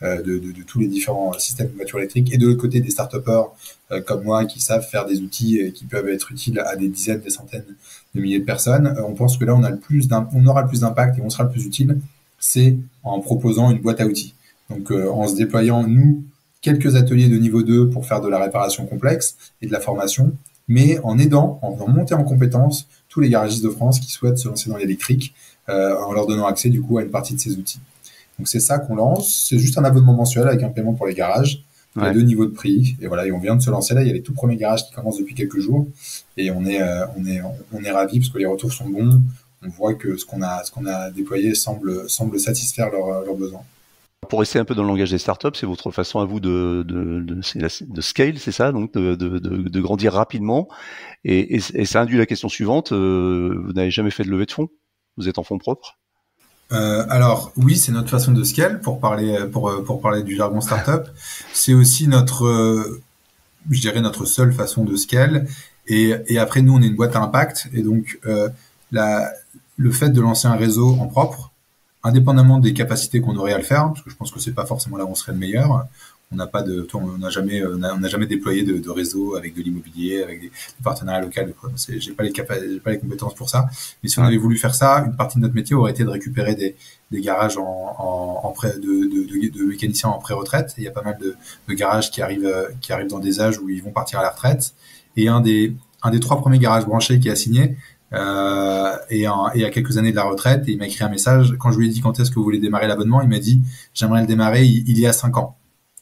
S3: de tous les différents systèmes de voitures électriques, et de l'autre côté des start-upers comme moi qui savent faire des outils qui peuvent être utiles à des dizaines, des centaines de milliers de personnes. On pense que là, on aura le plus d'impact et on sera le plus utile, c'est en proposant une boîte à outils. Donc en se déployant, nous, quelques ateliers de niveau 2 pour faire de la réparation complexe et de la formation, mais en aidant, en faisant monter en compétences tous les garagistes de France qui souhaitent se lancer dans l'électrique, en leur donnant accès du coup à une partie de ces outils. Donc c'est ça qu'on lance, c'est juste un abonnement mensuel avec un paiement pour les garages. Il y a 2 niveaux de prix, et voilà, et on vient de se lancer là, il y a les tout premiers garages qui commencent depuis quelques jours, et on est ravis parce que les retours sont bons, on voit que ce qu'on a déployé semble satisfaire leurs besoins.
S2: Pour rester un peu dans le langage des startups, c'est votre façon à vous de scale, c'est ça, donc de grandir rapidement. Et ça induit la question suivante, vous n'avez jamais fait de levée de fonds? Vous êtes en fonds propres?
S3: Alors oui, c'est notre façon de scale pour parler du jargon startup. C'est aussi je dirais notre seule façon de scale. Et après nous, on est une boîte à impact, et donc le fait de lancer un réseau en propre, indépendamment des capacités qu'on aurait à le faire, parce que je pense que c'est pas forcément là où on serait le meilleur. On n'a jamais déployé de réseau avec de l'immobilier, avec des partenariats locaux. J'ai pas les compétences pour ça. Mais si on avait voulu faire ça, une partie de notre métier aurait été de récupérer des garages de mécaniciens en pré-retraite. Il y a pas mal de garages qui arrivent dans des âges où ils vont partir à la retraite. Et un des 3 premiers garages branchés qui a signé, et à quelques années de la retraite, et il m'a écrit un message. Quand je lui ai dit quand est-ce que vous voulez démarrer l'abonnement, il m'a dit j'aimerais le démarrer il y a 5 ans.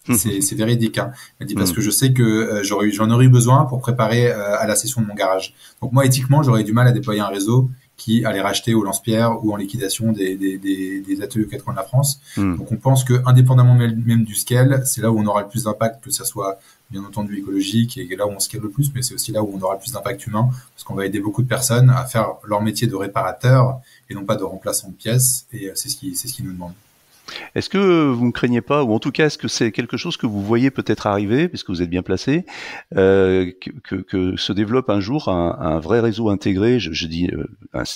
S3: C'est véridique, hein. Il m'a dit parce que je sais que j'en aurais eu besoin pour préparer à la cession de mon garage. Donc moi, éthiquement, j'aurais eu du mal à déployer un réseau qui allait racheter au lance-pierre ou en liquidation des ateliers aux 4 coins de la France. Donc on pense que indépendamment même du scale, c'est là où on aura le plus d'impact, que ça soit bien entendu écologique, et là où on scale le plus, mais c'est aussi là où on aura le plus d'impact humain, parce qu'on va aider beaucoup de personnes à faire leur métier de réparateur et non pas de remplaçant de pièces, et c'est ce qui nous demande.
S2: Est-ce que vous ne craignez pas, ou en tout cas, est-ce que c'est quelque chose que vous voyez peut-être arriver, puisque vous êtes bien placé, que se développe un jour un vrai réseau intégré, je dis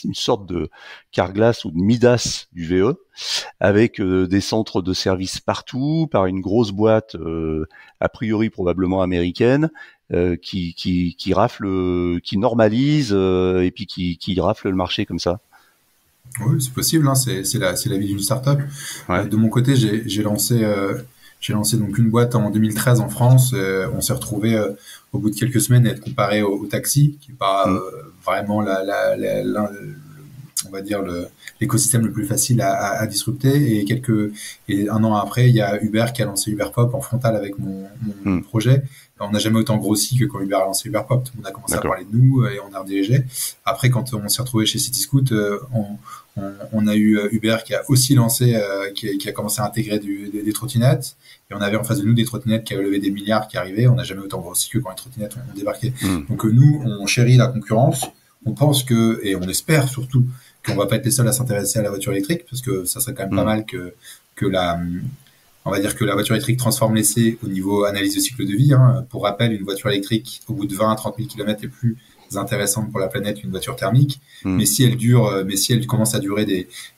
S2: une sorte de Carglass ou de Midas du VE, avec des centres de services partout, par une grosse boîte, a priori probablement américaine, qui rafle, qui normalise, et puis qui rafle le marché comme ça?
S3: Oui, c'est possible, hein, c'est la vie d'une startup.
S2: Ouais.
S3: De mon côté, j'ai lancé donc une boîte en 2013 en France. On s'est retrouvé au bout de quelques semaines à être comparé au taxi, qui n'est pas vraiment on va dire l'écosystème le plus facile à disrupter. Et un an après, il y a Uber qui a lancé Uber Pop en frontal avec mon projet. On n'a jamais autant grossi que quand Uber a lancé Uber Pop. Tout le monde a commencé à parler de nous et on a redirigé. Après, quand on s'est retrouvé chez Cityscoot, on a eu Uber qui a aussi lancé, qui a commencé à intégrer des trottinettes. Et on avait en face de nous des trottinettes qui avaient levé des milliards qui arrivaient. On n'a jamais autant grossi que quand les trottinettes ont débarqué. Donc nous, on chérit la concurrence. On pense et on espère surtout qu'on va pas être les seuls à s'intéresser à la voiture électrique, parce que ça serait quand même pas mal on va dire que la voiture électrique transforme l'essai au niveau analyse de cycle de vie. Hein. Pour rappel, une voiture électrique, au bout de 20 à 30 000 km, est plus intéressante pour la planète qu'une voiture thermique. Mais si elle commence à durer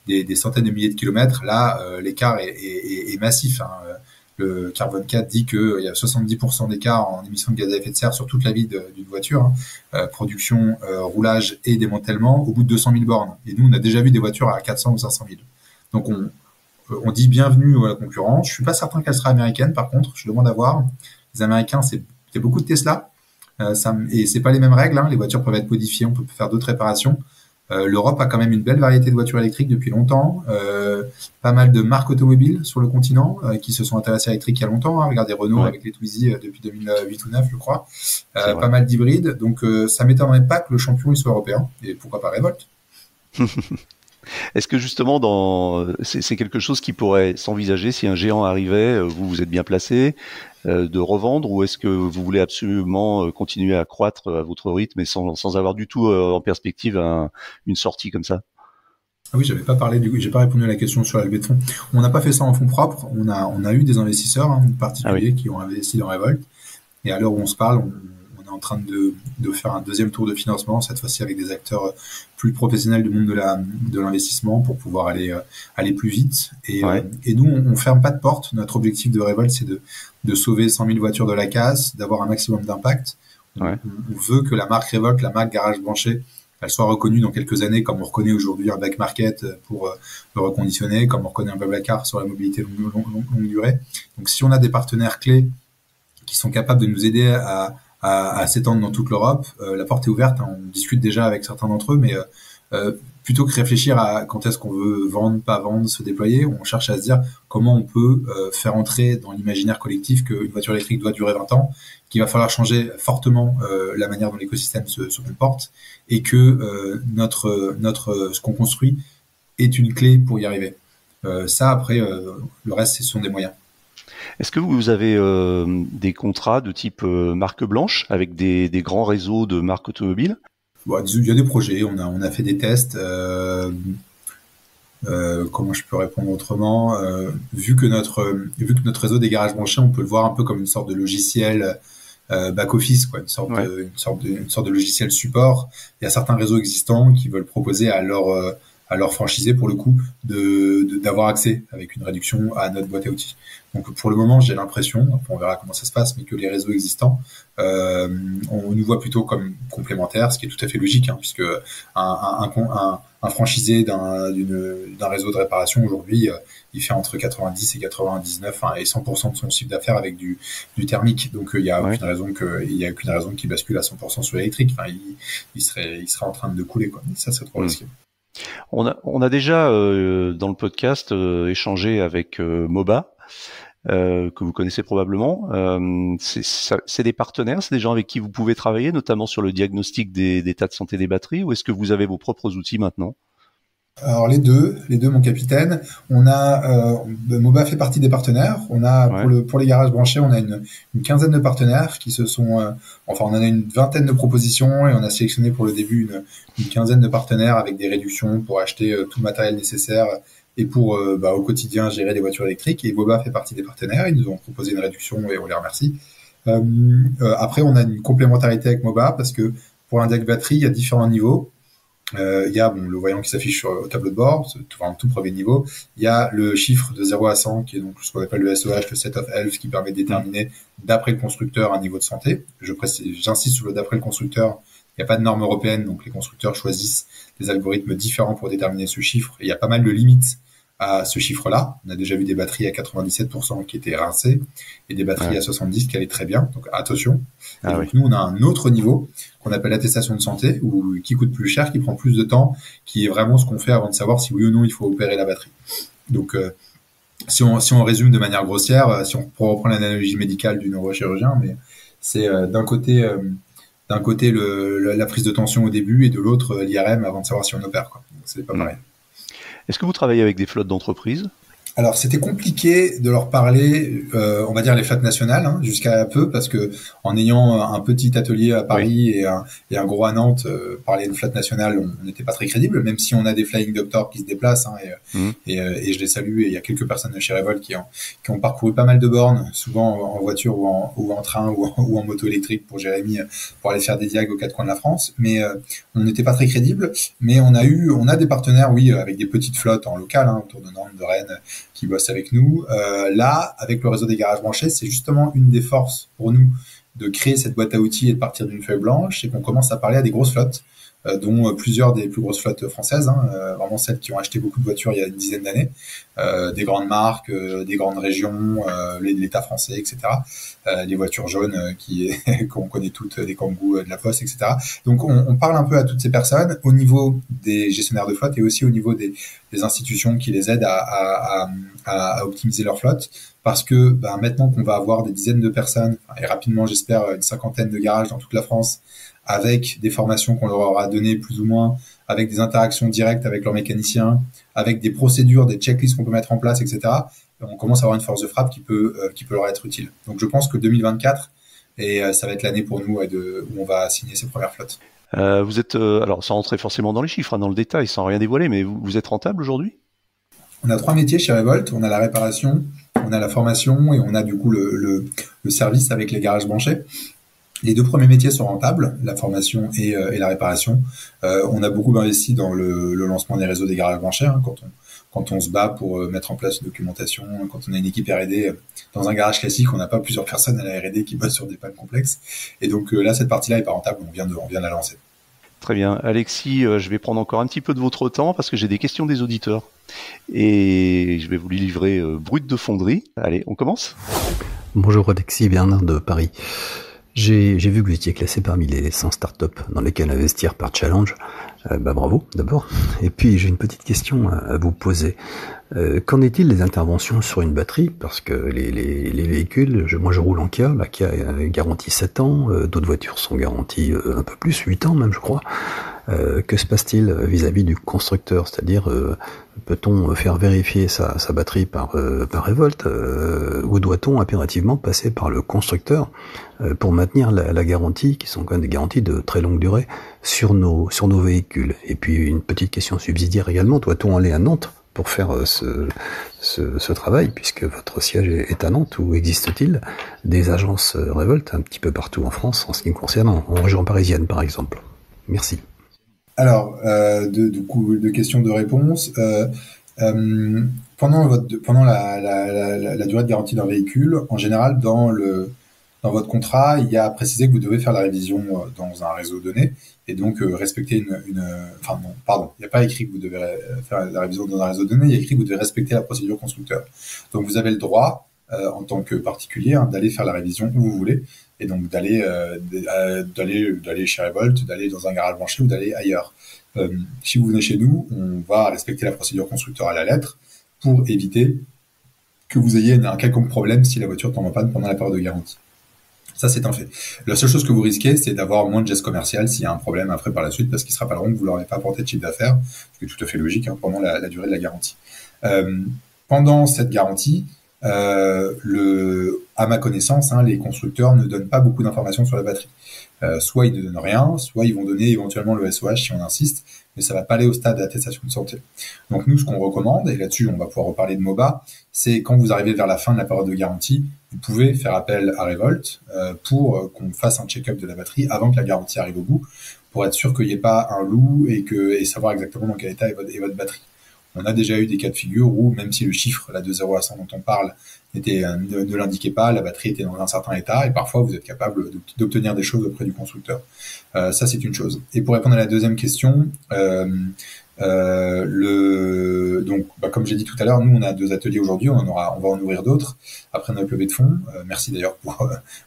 S3: des centaines de milliers de kilomètres, là, l'écart est massif. Hein. Le Carbone 4 dit qu'il y a 70% d'écart en émissions de gaz à effet de serre sur toute la vie d'une voiture. Hein. Production, roulage et démantèlement au bout de 200 000 bornes. Et nous, on a déjà vu des voitures à 400 ou 500 000. Donc, on dit bienvenue à la concurrence. Je suis pas certain qu'elle sera américaine, par contre. Je demande à voir. Les Américains, c'est beaucoup de Tesla. Et c'est pas les mêmes règles. Hein. Les voitures peuvent être modifiées. On peut faire d'autres réparations. L'Europe a quand même une belle variété de voitures électriques depuis longtemps. Pas mal de marques automobiles sur le continent qui se sont intéressées à l'électrique il y a longtemps. Hein. Regardez Renault avec les Twizy depuis 2008 ou 2009, je crois. Pas mal d'hybrides. Donc, ça m'étonnerait pas que le champion il soit européen. Et pourquoi pas Revolt.
S2: Est-ce que justement, c'est quelque chose qui pourrait s'envisager si un géant arrivait, vous êtes bien placé, de revendre, ou est-ce que vous voulez absolument continuer à croître à votre rythme et sans avoir du tout en perspective une sortie comme ça?
S3: Ah oui, j'ai pas répondu à la question sur la levée de fonds. On n'a pas fait ça en fonds propres. On a eu des investisseurs particuliers qui ont investi dans Revolt. Et à l'heure où on se parle, on est en train de faire un deuxième tour de financement, cette fois-ci avec des acteurs plus professionnels du monde de l'investissement pour pouvoir aller plus vite. Et nous, on ferme pas de porte. Notre objectif de Revolt, c'est de sauver 100 000 voitures de la casse, d'avoir un maximum d'impact. On veut que la marque Revolt, la marque Garage Branché, elle soit reconnue dans quelques années, comme on reconnaît aujourd'hui un back market pour le reconditionner, comme on reconnaît un Blablacar sur la mobilité longue durée. Donc, si on a des partenaires clés qui sont capables de nous aider à s'étendre dans toute l'Europe, la porte est ouverte. Hein, on discute déjà avec certains d'entre eux, mais plutôt que réfléchir à quand est-ce qu'on veut vendre, pas vendre, se déployer, on cherche à se dire comment on peut faire entrer dans l'imaginaire collectif qu'une voiture électrique doit durer 20 ans, qu'il va falloir changer fortement la manière dont l'écosystème se comporte, et que ce qu'on construit est une clé pour y arriver. Ça, après, le reste, ce sont des moyens.
S2: Est-ce que vous avez des contrats de type marque blanche avec des grands réseaux de marques automobiles?
S3: Bon, il y a des projets, on a fait des tests. Comment je peux répondre autrement, vu que notre réseau des garages branchés, on peut le voir un peu comme une sorte de logiciel back-office, quoi, une sorte de logiciel support. Il y a certains réseaux existants qui veulent proposer à leurs franchisés, pour le coup, d'avoir accès avec une réduction à notre boîte à outils. Donc pour le moment, j'ai l'impression, on verra comment ça se passe, mais que les réseaux existants, on nous voit plutôt comme complémentaires, ce qui est tout à fait logique, hein, puisque un franchisé d'un réseau de réparation aujourd'hui, il fait entre 90 et 99 et 100% de son chiffre d'affaires avec du thermique. Donc il y a aucune raison qu'il bascule à 100% sur l'électrique. Enfin, il serait en train de couler, quoi. Ça serait trop risqué.
S2: On a déjà dans le podcast échangé avec Moba, que vous connaissez probablement. C'est des partenaires, c'est des gens avec qui vous pouvez travailler, notamment sur le diagnostic des états de santé des batteries, ou est-ce que vous avez vos propres outils maintenant?
S3: Alors les deux, mon capitaine. Moba fait partie des partenaires. On a pour les garages branchés, on a une quinzaine de partenaires qui se sont, on en a une vingtaine de propositions et on a sélectionné pour le début une quinzaine de partenaires avec des réductions pour acheter tout le matériel nécessaire et pour au quotidien gérer des voitures électriques. Et Moba fait partie des partenaires. Ils nous ont proposé une réduction et on les remercie. Après, on a une complémentarité avec Moba parce que pour l'index batterie, il y a différents niveaux. Il y a le voyant qui s'affiche au tableau de bord, tout premier niveau. Il y a le chiffre de 0 à 100 qui est donc ce qu'on appelle le SOH, le Set of Health, qui permet de déterminer d'après le constructeur un niveau de santé. J'insiste sur le d'après le constructeur. Il n'y a pas de norme européenne, donc les constructeurs choisissent des algorithmes différents pour déterminer ce chiffre. Et il y a pas mal de limites à ce chiffre-là. On a déjà vu des batteries à 97% qui étaient rincées et des batteries à 70% qui allaient très bien. Donc attention. Nous, on a un autre niveau qu'on appelle l'attestation de santé, qui coûte plus cher, qui prend plus de temps, qui est vraiment ce qu'on fait avant de savoir si oui ou non il faut opérer la batterie. Donc si on résume de manière grossière, si on reprend l'analogie médicale du neurochirurgien, mais c'est d'un côté la prise de tension au début et de l'autre l'IRM avant de savoir si on opère, quoi. Donc, c'est pas pareil.
S2: Est-ce que vous travaillez avec des flottes d'entreprises?
S3: Alors, c'était compliqué de leur parler, on va dire les flottes nationales, hein, jusqu'à peu, parce que en ayant un petit atelier à Paris et un gros à Nantes, parler de flotte nationale, on n'était pas très crédible, même si on a des Flying Doctors qui se déplacent, hein, et je les salue. Et il y a quelques personnes de chez Revolt qui ont parcouru pas mal de bornes, souvent en voiture ou en train ou en moto électrique pour Jérémy, pour aller faire des diags aux quatre coins de la France. Mais on n'était pas très crédible. Mais on a des partenaires, oui, avec des petites flottes en local, hein, autour de Nantes, de Rennes, qui bossent avec nous. Là, avec le réseau des garages branchés, c'est justement une des forces pour nous de créer cette boîte à outils et de partir d'une feuille blanche, c'est qu'on commence à parler à des grosses flottes, dont plusieurs des plus grosses flottes françaises, hein, vraiment celles qui ont acheté beaucoup de voitures il y a une dizaine d'années, des grandes marques, des grandes régions, l'État français, etc. Les voitures jaunes qu'on connaît toutes, des Kangoo de la Poste, etc. Donc on parle un peu à toutes ces personnes au niveau des gestionnaires de flotte et aussi au niveau des institutions qui les aident à optimiser leur flotte. Parce que maintenant qu'on va avoir des dizaines de personnes, et rapidement j'espère une cinquantaine de garages dans toute la France, avec des formations qu'on leur aura données plus ou moins, avec des interactions directes avec leurs mécaniciens, avec des procédures, des checklists qu'on peut mettre en place, etc., on commence à avoir une force de frappe qui peut leur être utile. Donc je pense que 2024, et ça va être l'année pour nous où on va signer ces premières flottes.
S2: Vous êtes, alors sans rentrer forcément dans les chiffres, hein, dans le détail, sans rien dévoiler, mais vous êtes rentable aujourd'hui?
S3: On a 3 métiers chez Revolt. On a la réparation, on a la formation et on a du coup le service avec les garages branchés. Les 2 premiers métiers sont rentables, la formation et la réparation. On a beaucoup investi dans le lancement des réseaux des garages branchés, hein, quand on se bat pour mettre en place une documentation, quand on a une équipe R&D. Dans un garage classique, on n'a pas plusieurs personnes à la R&D qui bossent sur des pannes complexes. Et donc là, cette partie-là est pas rentable, on vient de la lancer.
S2: Très bien. Alexis, je vais prendre encore un petit peu de votre temps parce que j'ai des questions des auditeurs. Et je vais vous les livrer brut de fonderie. Allez, on commence?
S1: Bonjour Alexis, Bernard de Paris. J'ai vu que vous étiez classé parmi les 100 startups dans lesquelles investir par challenge. Bravo d'abord. Et puis j'ai une petite question à vous poser. Qu'en est-il des interventions sur une batterie? Parce que les véhicules, moi je roule en Kia, la Kia est garantie 7 ans, d'autres voitures sont garanties un peu plus, 8 ans même je crois. Que se passe-t-il vis-à-vis du constructeur? C'est-à-dire, peut-on faire vérifier sa batterie par Revolt, ou doit-on impérativement passer par le constructeur pour maintenir la garantie, qui sont quand même des garanties de très longue durée, sur nos véhicules? Et puis une petite question subsidiaire également, doit-on aller à Nantes pour faire ce travail, puisque votre siège est à Nantes, ou existe-t-il des agences Revolt un petit peu partout en France, en ce qui me concerne, en région parisienne par exemple? Merci.
S3: Alors, deux questions, de réponses. Pendant la durée de garantie d'un véhicule, en général, dans votre contrat, il y a précisé que vous devez faire la révision dans un réseau donné et donc respecter enfin non, pardon, il n'y a pas écrit que vous devez faire la révision dans un réseau donné, il y a écrit que vous devez respecter la procédure constructeur. Donc vous avez le droit, en tant que particulier, hein, d'aller faire la révision où vous voulez. Et donc d'aller chez Revolt, d'aller dans un garage branché ou d'aller ailleurs. Si vous venez chez nous, on va respecter la procédure constructeur à la lettre pour éviter que vous ayez un quelconque problème si la voiture tombe en panne pendant la période de garantie. Ça, c'est un fait. La seule chose que vous risquez, c'est d'avoir moins de geste commercial s'il y a un problème après par la suite, parce qu'il sera pas long que vous leur avez pas apporté de chiffre d'affaires, ce qui est tout à fait logique, hein, pendant la durée de la garantie. Pendant cette garantie, à ma connaissance, hein, les constructeurs ne donnent pas beaucoup d'informations sur la batterie. Soit ils ne donnent rien, soit ils vont donner éventuellement le SOH si on insiste, mais ça va pas aller au stade d'attestation de santé. Donc nous, ce qu'on recommande, et là-dessus on va pouvoir reparler de MOBA, c'est quand vous arrivez vers la fin de la période de garantie, vous pouvez faire appel à Revolt pour qu'on fasse un check-up de la batterie avant que la garantie arrive au bout, pour être sûr qu'il n'y ait pas un loup et savoir exactement dans quel état est votre batterie. On a déjà eu des cas de figure où, même si le chiffre là, de 0 à 100 dont on parle ne l'indiquait pas, la batterie était dans un certain état, et parfois vous êtes capable d'obtenir des choses auprès du constructeur. Ça, c'est une chose. Et pour répondre à la deuxième question, donc, comme j'ai dit tout à l'heure, nous on a 2 ateliers aujourd'hui, on va en ouvrir d'autres après notre levée de fonds. Merci d'ailleurs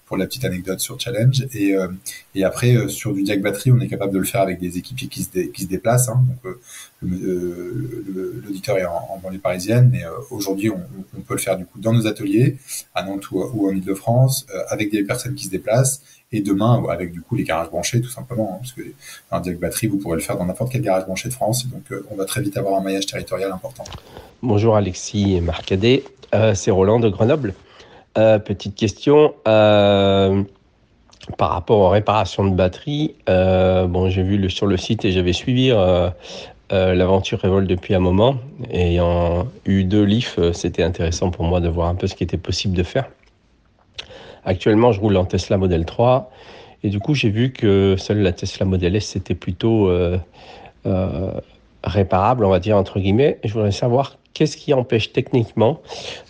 S3: pour la petite anecdote sur Challenge. Et après, sur du diag batterie, on est capable de le faire avec des équipiers qui se déplacent. Hein. Donc, l'auditeur est en banlieue parisienne, mais aujourd'hui, on peut le faire du coup dans nos ateliers, à Nantes ou en Île-de-France, avec des personnes qui se déplacent. Et demain, avec du coup les garages branchés, tout simplement, hein, parce que un diag batterie, vous pourrez le faire dans n'importe quel garage branché de France. Et donc, on va très vite avoir un maillage territorial important.
S4: Bonjour Alexis et Marcadet, c'est Roland de Grenoble. Petite question par rapport aux réparations de batterie. Bon, j'ai vu sur le site et j'avais suivi l'aventure Revolt depuis un moment. Ayant eu 2 Leaf, c'était intéressant pour moi de voir un peu ce qui était possible de faire. Actuellement, je roule en Tesla Model 3 et du coup, j'ai vu que seule la Tesla Model S c'était plutôt réparable, on va dire entre guillemets. Je voudrais savoir qu'est-ce qui empêche techniquement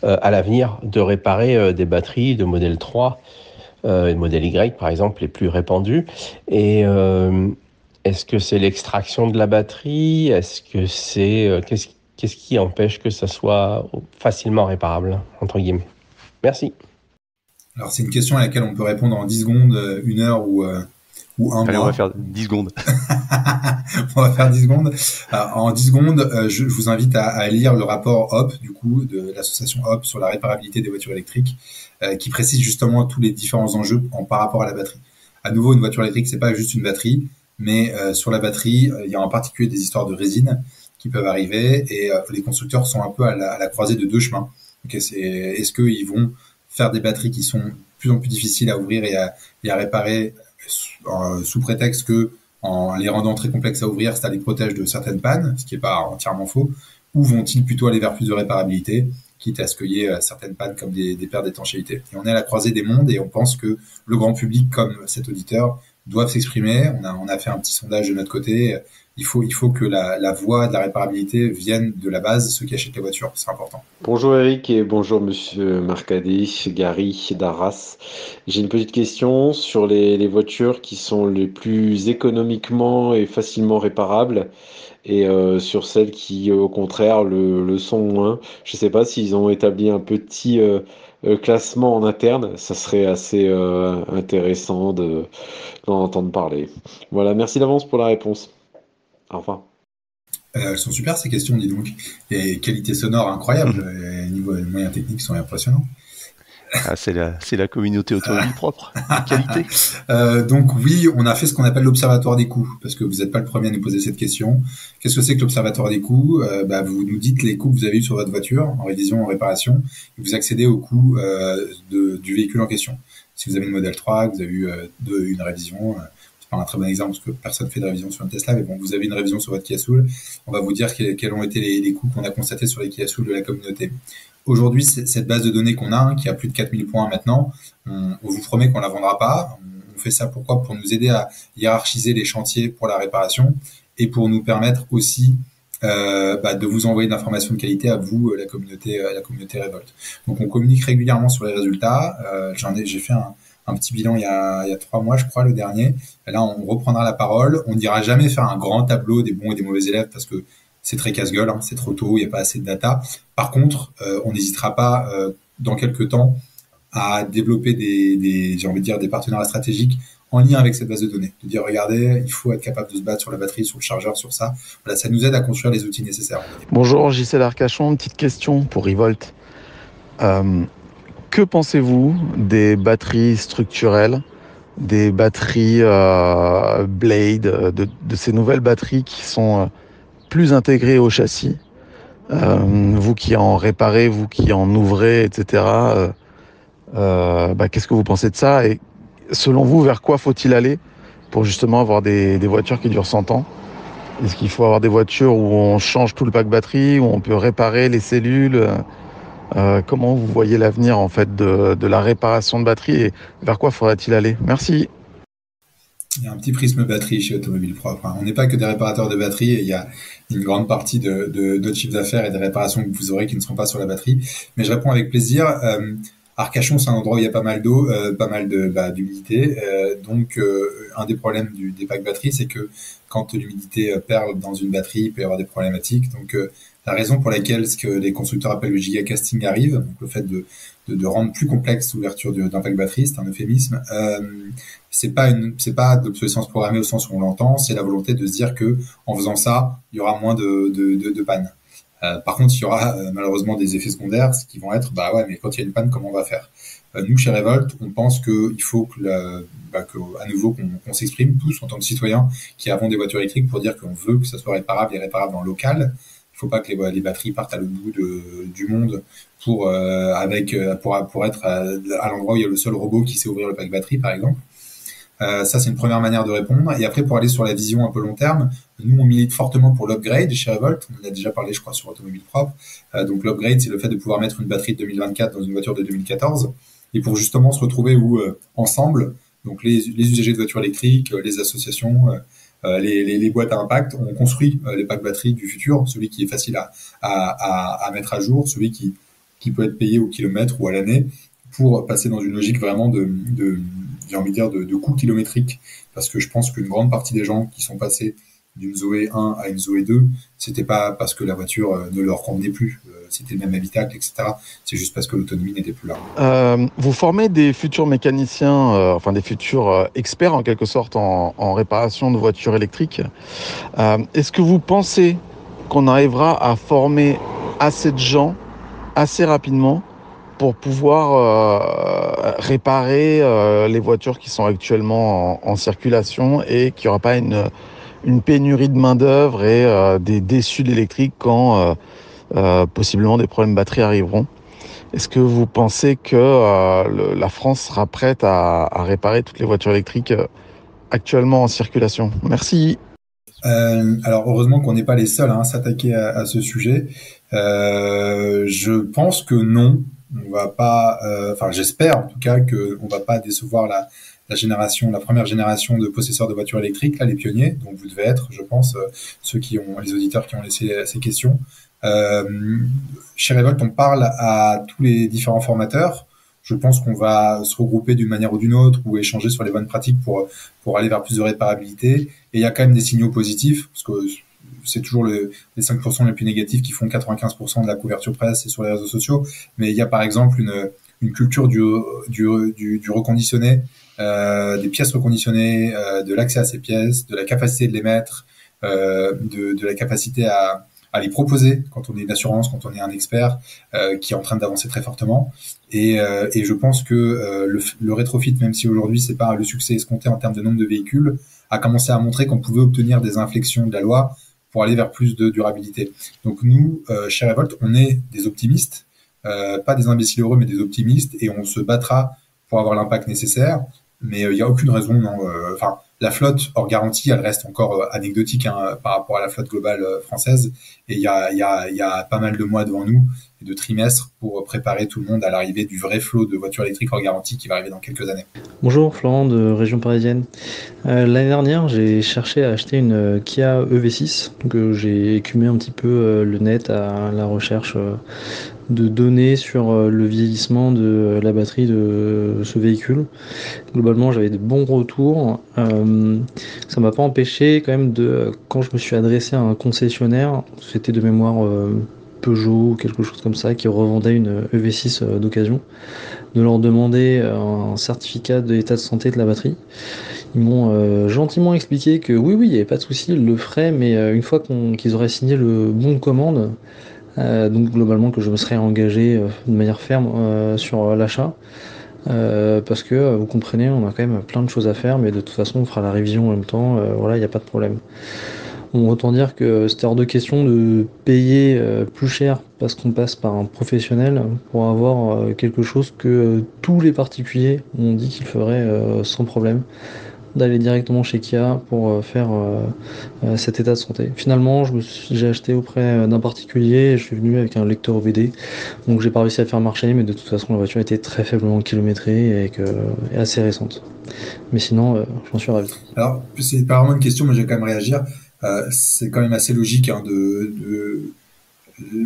S4: à l'avenir de réparer des batteries de Model 3 et Model Y par exemple, les plus répandues. Et est-ce que c'est l'extraction de la batterie? Est-ce que c'est qu'est-ce qui empêche que ça soit facilement réparable entre guillemets? Merci.
S3: Alors, c'est une question à laquelle on peut répondre en 10 secondes, 1 heure ou un
S2: Allez,
S3: mois.
S2: on va faire 10 secondes.
S3: On va faire 10 secondes. En 10 secondes, je vous invite à lire le rapport HOP, du coup, de l'association HOP sur la réparabilité des voitures électriques, qui précise justement tous les différents enjeux par rapport à la batterie. À nouveau, une voiture électrique, c'est pas juste une batterie, mais sur la batterie, il y a en particulier des histoires de résine qui peuvent arriver, et les constructeurs sont un peu à la croisée de 2 chemins. Okay, est-ce qu'ils vont faire des batteries qui sont de plus en plus difficiles à ouvrir et à réparer sous prétexte que en les rendant très complexes à ouvrir, ça les protège de certaines pannes, ce qui n'est pas entièrement faux, ou vont-ils plutôt aller vers plus de réparabilité, quitte à ce qu'il y ait certaines pannes comme des paires d'étanchéité. Et on est à la croisée des mondes et on pense que le grand public, comme cet auditeur, doivent s'exprimer. On a fait un petit sondage de notre côté. Il faut que la voie de la réparabilité vienne de la base, ceux qui achètent les voitures, c'est important.
S5: Bonjour Eric et bonjour Monsieur Marcadet, Gary d'Arras. J'ai une petite question sur les voitures qui sont les plus économiquement et facilement réparables et sur celles qui au contraire le sont moins. Je ne sais pas s'ils ont établi un petit classement en interne, ça serait assez intéressant d'en entendre parler. Voilà, merci d'avance pour la réponse. Au revoir.
S3: Elles sont super ces questions, dis donc. Et qualité sonore incroyable. Les moyens techniques sont impressionnants.
S2: Ah, c'est la communauté automobile propre. Qualité.
S3: Donc oui, on a fait ce qu'on appelle l'observatoire des coûts, parce que vous n'êtes pas le premier à nous poser cette question. Qu'est-ce que c'est que l'observatoire des coûts? Vous nous dites les coûts que vous avez eu sur votre voiture, en révision, en réparation, et vous accédez au coût du véhicule en question. Si vous avez une Model 3, que vous avez eu une révision, c'est pas un très bon exemple parce que personne fait de révision sur une Tesla, mais bon, vous avez une révision sur votre Kia Soul, on va vous dire quels ont été les coûts qu'on a constatés sur les Kia Soul de la communauté. Aujourd'hui, cette base de données qu'on a, qui a plus de 4000 points maintenant, on vous promet qu'on la vendra pas. On fait ça pourquoi? Pour nous aider à hiérarchiser les chantiers pour la réparation et pour nous permettre aussi de vous envoyer de l'information de qualité à vous, la communauté Revolt. Donc on communique régulièrement sur les résultats. J'ai fait un petit bilan il y a 3 mois, je crois, le dernier. Et là, on reprendra la parole. On ne dira jamais faire un grand tableau des bons et des mauvais élèves parce que c'est très casse-gueule, hein, c'est trop tôt, il n'y a pas assez de data. Par contre, on n'hésitera pas dans quelques temps à développer des partenariats stratégiques en lien avec cette base de données. De dire, regardez, il faut être capable de se battre sur la batterie, sur le chargeur, sur ça. Voilà, ça nous aide à construire les outils nécessaires.
S6: Bonjour, Gisèle Arcachon, une petite question pour Revolt. Que pensez-vous des batteries structurelles, des batteries Blade, de ces nouvelles batteries qui sont plus intégrées au châssis? Vous qui en réparez, vous qui en ouvrez, etc. Qu'est-ce que vous pensez de ça? Et selon vous, vers quoi faut-il aller pour justement avoir des voitures qui durent 100 ans? Est-ce qu'il faut avoir des voitures où on change tout le pack batterie, où on peut réparer les cellules? Comment vous voyez l'avenir en fait de la réparation de batterie et vers quoi faudrait-il aller? Merci.
S3: Il y a un petit prisme batterie chez Automobile Propre. On n'est pas que des réparateurs de batterie, et il y a une grande partie de notre chiffre d'affaires et des réparations que vous aurez qui ne seront pas sur la batterie. Mais je réponds avec plaisir. Arcachon, c'est un endroit où il y a pas mal d'eau, pas mal d'humidité. Donc, un des problèmes des packs batteries, c'est que quand l'humidité perle dans une batterie, il peut y avoir des problématiques. Donc, la raison pour laquelle ce que les constructeurs appellent le gigacasting arrive, donc le fait de rendre plus complexe l'ouverture d'un pack batterie, c'est un euphémisme. C'est pas de l'obsolescence programmée au sens où on l'entend, c'est la volonté de se dire que en faisant ça, il y aura moins de pannes. Par contre, il y aura malheureusement des effets secondaires, ce qui vont être, bah ouais, mais quand il y a une panne, comment on va faire? Nous, chez Revolt, on pense qu'il faut à nouveau qu'on s'exprime tous en tant que citoyens qui avons des voitures électriques pour dire qu'on veut que ça soit réparable et réparable en local. Il faut pas que les batteries partent à l'autre bout du monde pour être à l'endroit où il y a le seul robot qui sait ouvrir le pack batterie, par exemple. Ça, c'est une première manière de répondre. Et après, pour aller sur la vision un peu long terme, nous, on milite fortement pour l'upgrade chez Revolt. On en a déjà parlé, je crois, sur Automobile Propre. Donc, l'upgrade, c'est le fait de pouvoir mettre une batterie de 2024 dans une voiture de 2014. Et pour justement se retrouver où, ensemble, donc les usagers de voitures électriques, les associations, les boîtes à impact, on construit les packs batteries du futur, celui qui est facile à mettre à jour, celui qui peut être payé au kilomètre ou à l'année, pour passer dans une logique vraiment j'ai envie de dire, de coût kilométrique, parce que je pense qu'une grande partie des gens qui sont passés d'une Zoé 1 à une Zoé 2, c'était pas parce que la voiture ne leur convenait plus, c'était le même habitacle, etc. C'est juste parce que l'autonomie n'était plus là.
S6: Vous formez des futurs mécaniciens, des futurs experts en quelque sorte en réparation de voitures électriques. Est-ce que vous pensez qu'on arrivera à former assez de gens assez rapidement pour pouvoir réparer les voitures qui sont actuellement en circulation et qu'il n'y aura pas une pénurie de main-d'œuvre et des déçus de l'électrique quand possiblement des problèmes batterie arriveront? Est-ce que vous pensez que la France sera prête à réparer toutes les voitures électriques actuellement en circulation? Merci.
S3: Alors heureusement qu'on n'est pas les seuls à s'attaquer à ce sujet. Je pense que non. On va pas, j'espère en tout cas que on va pas décevoir la première génération de possesseurs de voitures électriques, là, les pionniers, dont vous devez être, je pense, les auditeurs qui ont laissé ces questions. Chez Revolt, on parle à tous les différents formateurs. Je pense qu'on va se regrouper d'une manière ou d'une autre ou échanger sur les bonnes pratiques pour aller vers plus de réparabilité. Et il y a quand même des signaux positifs, parce que c'est toujours les 5% les plus négatifs qui font 95% de la couverture presse et sur les réseaux sociaux. Mais il y a par exemple une culture du reconditionné, des pièces reconditionnées, de l'accès à ces pièces, de la capacité de les mettre, de la capacité à les proposer quand on est une assurance, quand on est un expert, qui est en train d'avancer très fortement. Et je pense que le rétrofit, même si aujourd'hui c'est pas le succès escompté en termes de nombre de véhicules, a commencé à montrer qu'on pouvait obtenir des inflexions de la loi pour aller vers plus de durabilité. Donc nous, chez Revolt, on est des optimistes, pas des imbéciles heureux, mais des optimistes, et on se battra pour avoir l'impact nécessaire. Mais il n'y a aucune raison, non. La flotte hors garantie, elle reste encore anecdotique par rapport à la flotte globale française. Et il y a pas mal de mois devant nous et de trimestres pour préparer tout le monde à l'arrivée du vrai flot de voitures électriques hors garantie qui va arriver dans quelques années.
S7: Bonjour, Florent de région parisienne. L'année dernière, j'ai cherché à acheter une Kia EV6. Donc j'ai écumé un petit peu le net à la recherche de données sur le vieillissement de la batterie de ce véhicule. Globalement, j'avais de bons retours. Ça m'a pas empêché quand même quand je me suis adressé à un concessionnaire, c'était de mémoire Peugeot ou quelque chose comme ça, qui revendait une EV6 d'occasion, de leur demander un certificat de l'état de santé de la batterie. Ils m'ont gentiment expliqué que oui, il n'y avait pas de souci, ils le feraient, mais une fois qu'ils auraient signé le bon de commande, donc globalement que je me serais engagé de manière ferme sur l'achat, parce que vous comprenez, on a quand même plein de choses à faire, mais de toute façon on fera la révision en même temps, il n'y a pas de problème. Bon, autant dire que c'était hors de question de payer plus cher parce qu'on passe par un professionnel pour avoir quelque chose que tous les particuliers ont dit qu'ils feraient sans problème, d'aller directement chez Kia pour faire cet état de santé. Finalement, j'ai acheté auprès d'un particulier et je suis venu avec un lecteur OBD, donc j'ai pas réussi à faire marcher, mais de toute façon la voiture était très faiblement kilométrée et assez récente. Mais sinon, j'en suis ravi.
S3: Alors, c'est pas vraiment une question, mais je vais quand même réagir. C'est quand même assez logique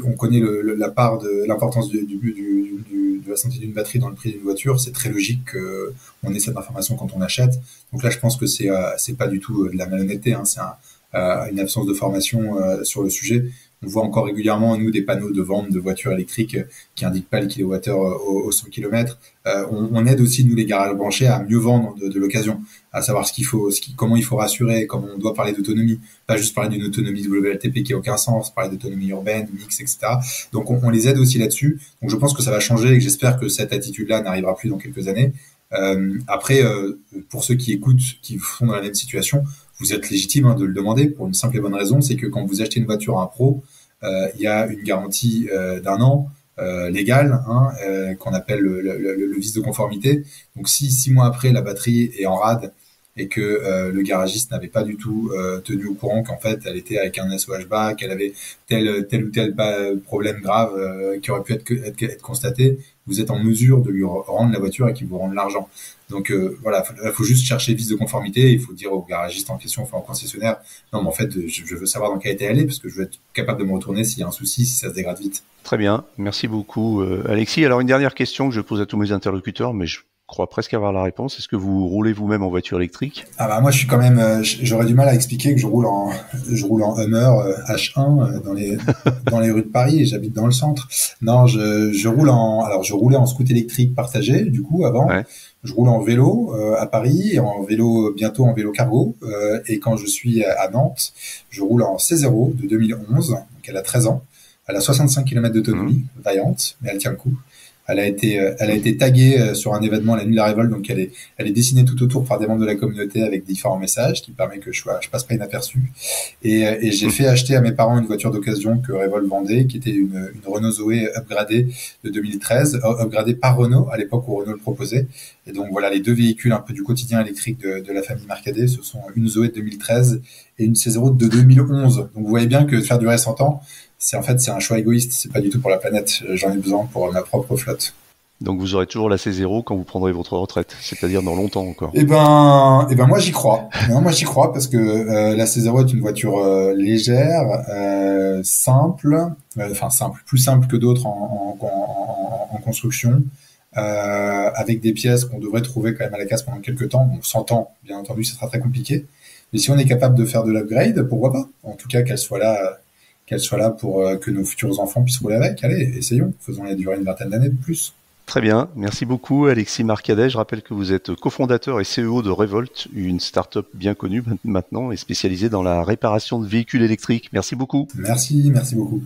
S3: on connaît la part de l'importance de la santé d'une batterie dans le prix d'une voiture. C'est très logique qu'on ait cette information quand on achète. Donc là, je pense que c'est pas du tout de la malhonnêteté, c'est une absence de formation sur le sujet. On voit encore régulièrement, nous, des panneaux de vente de voitures électriques qui indiquent pas le kilowattheure au 100 km. On aide aussi, nous, les garages branchés, à mieux vendre de l'occasion, à savoir comment il faut rassurer, comment on doit parler d'autonomie, pas juste parler d'une autonomie WLTP qui a aucun sens, parler d'autonomie urbaine, mix, etc. Donc, on les aide aussi là-dessus. Donc, je pense que ça va changer et que j'espère que cette attitude-là n'arrivera plus dans quelques années. Après, pour ceux qui écoutent, qui sont dans la même situation, vous êtes légitime de le demander pour une simple et bonne raison, c'est que quand vous achetez une voiture à un pro, il y a une garantie d'1 an légale, qu'on appelle le vice de conformité. Donc si 6 mois après la batterie est en rade et que le garagiste n'avait pas du tout tenu au courant qu'en fait elle était avec un SOH bas, qu'elle avait tel ou tel problème grave qui aurait pu être constaté, vous êtes en mesure de lui rendre la voiture et qu'il vous rende l'argent. Donc voilà, faut juste chercher vice de conformité. Il faut dire au garagiste en question, enfin au concessionnaire, non mais en fait je veux savoir dans quel état elle est parce que je veux être capable de me retourner s'il y a un souci, si ça se dégrade vite.
S2: Très bien, merci beaucoup Alexis. Alors une dernière question que je pose à tous mes interlocuteurs, mais je crois presque avoir la réponse. Est-ce que vous roulez vous-même en voiture électrique?
S3: Ah bah moi je suis quand même, j'aurais du mal à expliquer que je roule en Hummer H1 dans les rues de Paris et j'habite dans le centre. Non, je roulais en scooter électrique partagé du coup avant. Ouais. Je roule en vélo à Paris, bientôt en vélo cargo, et quand je suis à Nantes, je roule en C0 de 2011, donc elle a 13 ans, elle a 65 km d'autonomie, vaillante, mais elle tient le coup. Elle a été taguée sur un événement la nuit de la révolte, donc elle est dessinée tout autour par des membres de la communauté avec différents messages qui permet que je passe pas inaperçu. Et j'ai fait acheter à mes parents une voiture d'occasion que Revolt vendait, qui était une Renault Zoé upgradée de 2013, upgradée par Renault à l'époque où Renault le proposait. Et donc voilà, les deux véhicules un peu du quotidien électrique de la famille Marcadet, ce sont une Zoé de 2013 et une C0 de 2011. Donc vous voyez bien que faire durer 100 ans, c'est un choix égoïste, c'est pas du tout pour la planète. J'en ai besoin pour ma propre flotte.
S2: Donc vous aurez toujours la C0 quand vous prendrez votre retraite, c'est-à-dire dans longtemps encore.
S3: Eh ben moi j'y crois. Moi j'y crois parce que la C0 est une voiture légère, simple, plus simple que d'autres en construction, avec des pièces qu'on devrait trouver quand même à la casse pendant quelques temps. Bon, 100 ans, bien entendu, ça sera très compliqué. Mais si on est capable de faire de l'upgrade, pourquoi pas? En tout cas, qu'elle soit là pour que nos futurs enfants puissent rouler avec. Allez, essayons, faisons-la durer une vingtaine d'années de plus.
S2: Très bien, merci beaucoup Alexis Marcadet. Je rappelle que vous êtes cofondateur et CEO de Revolt, une start-up bien connue maintenant et spécialisée dans la réparation de véhicules électriques. Merci beaucoup.
S3: Merci beaucoup.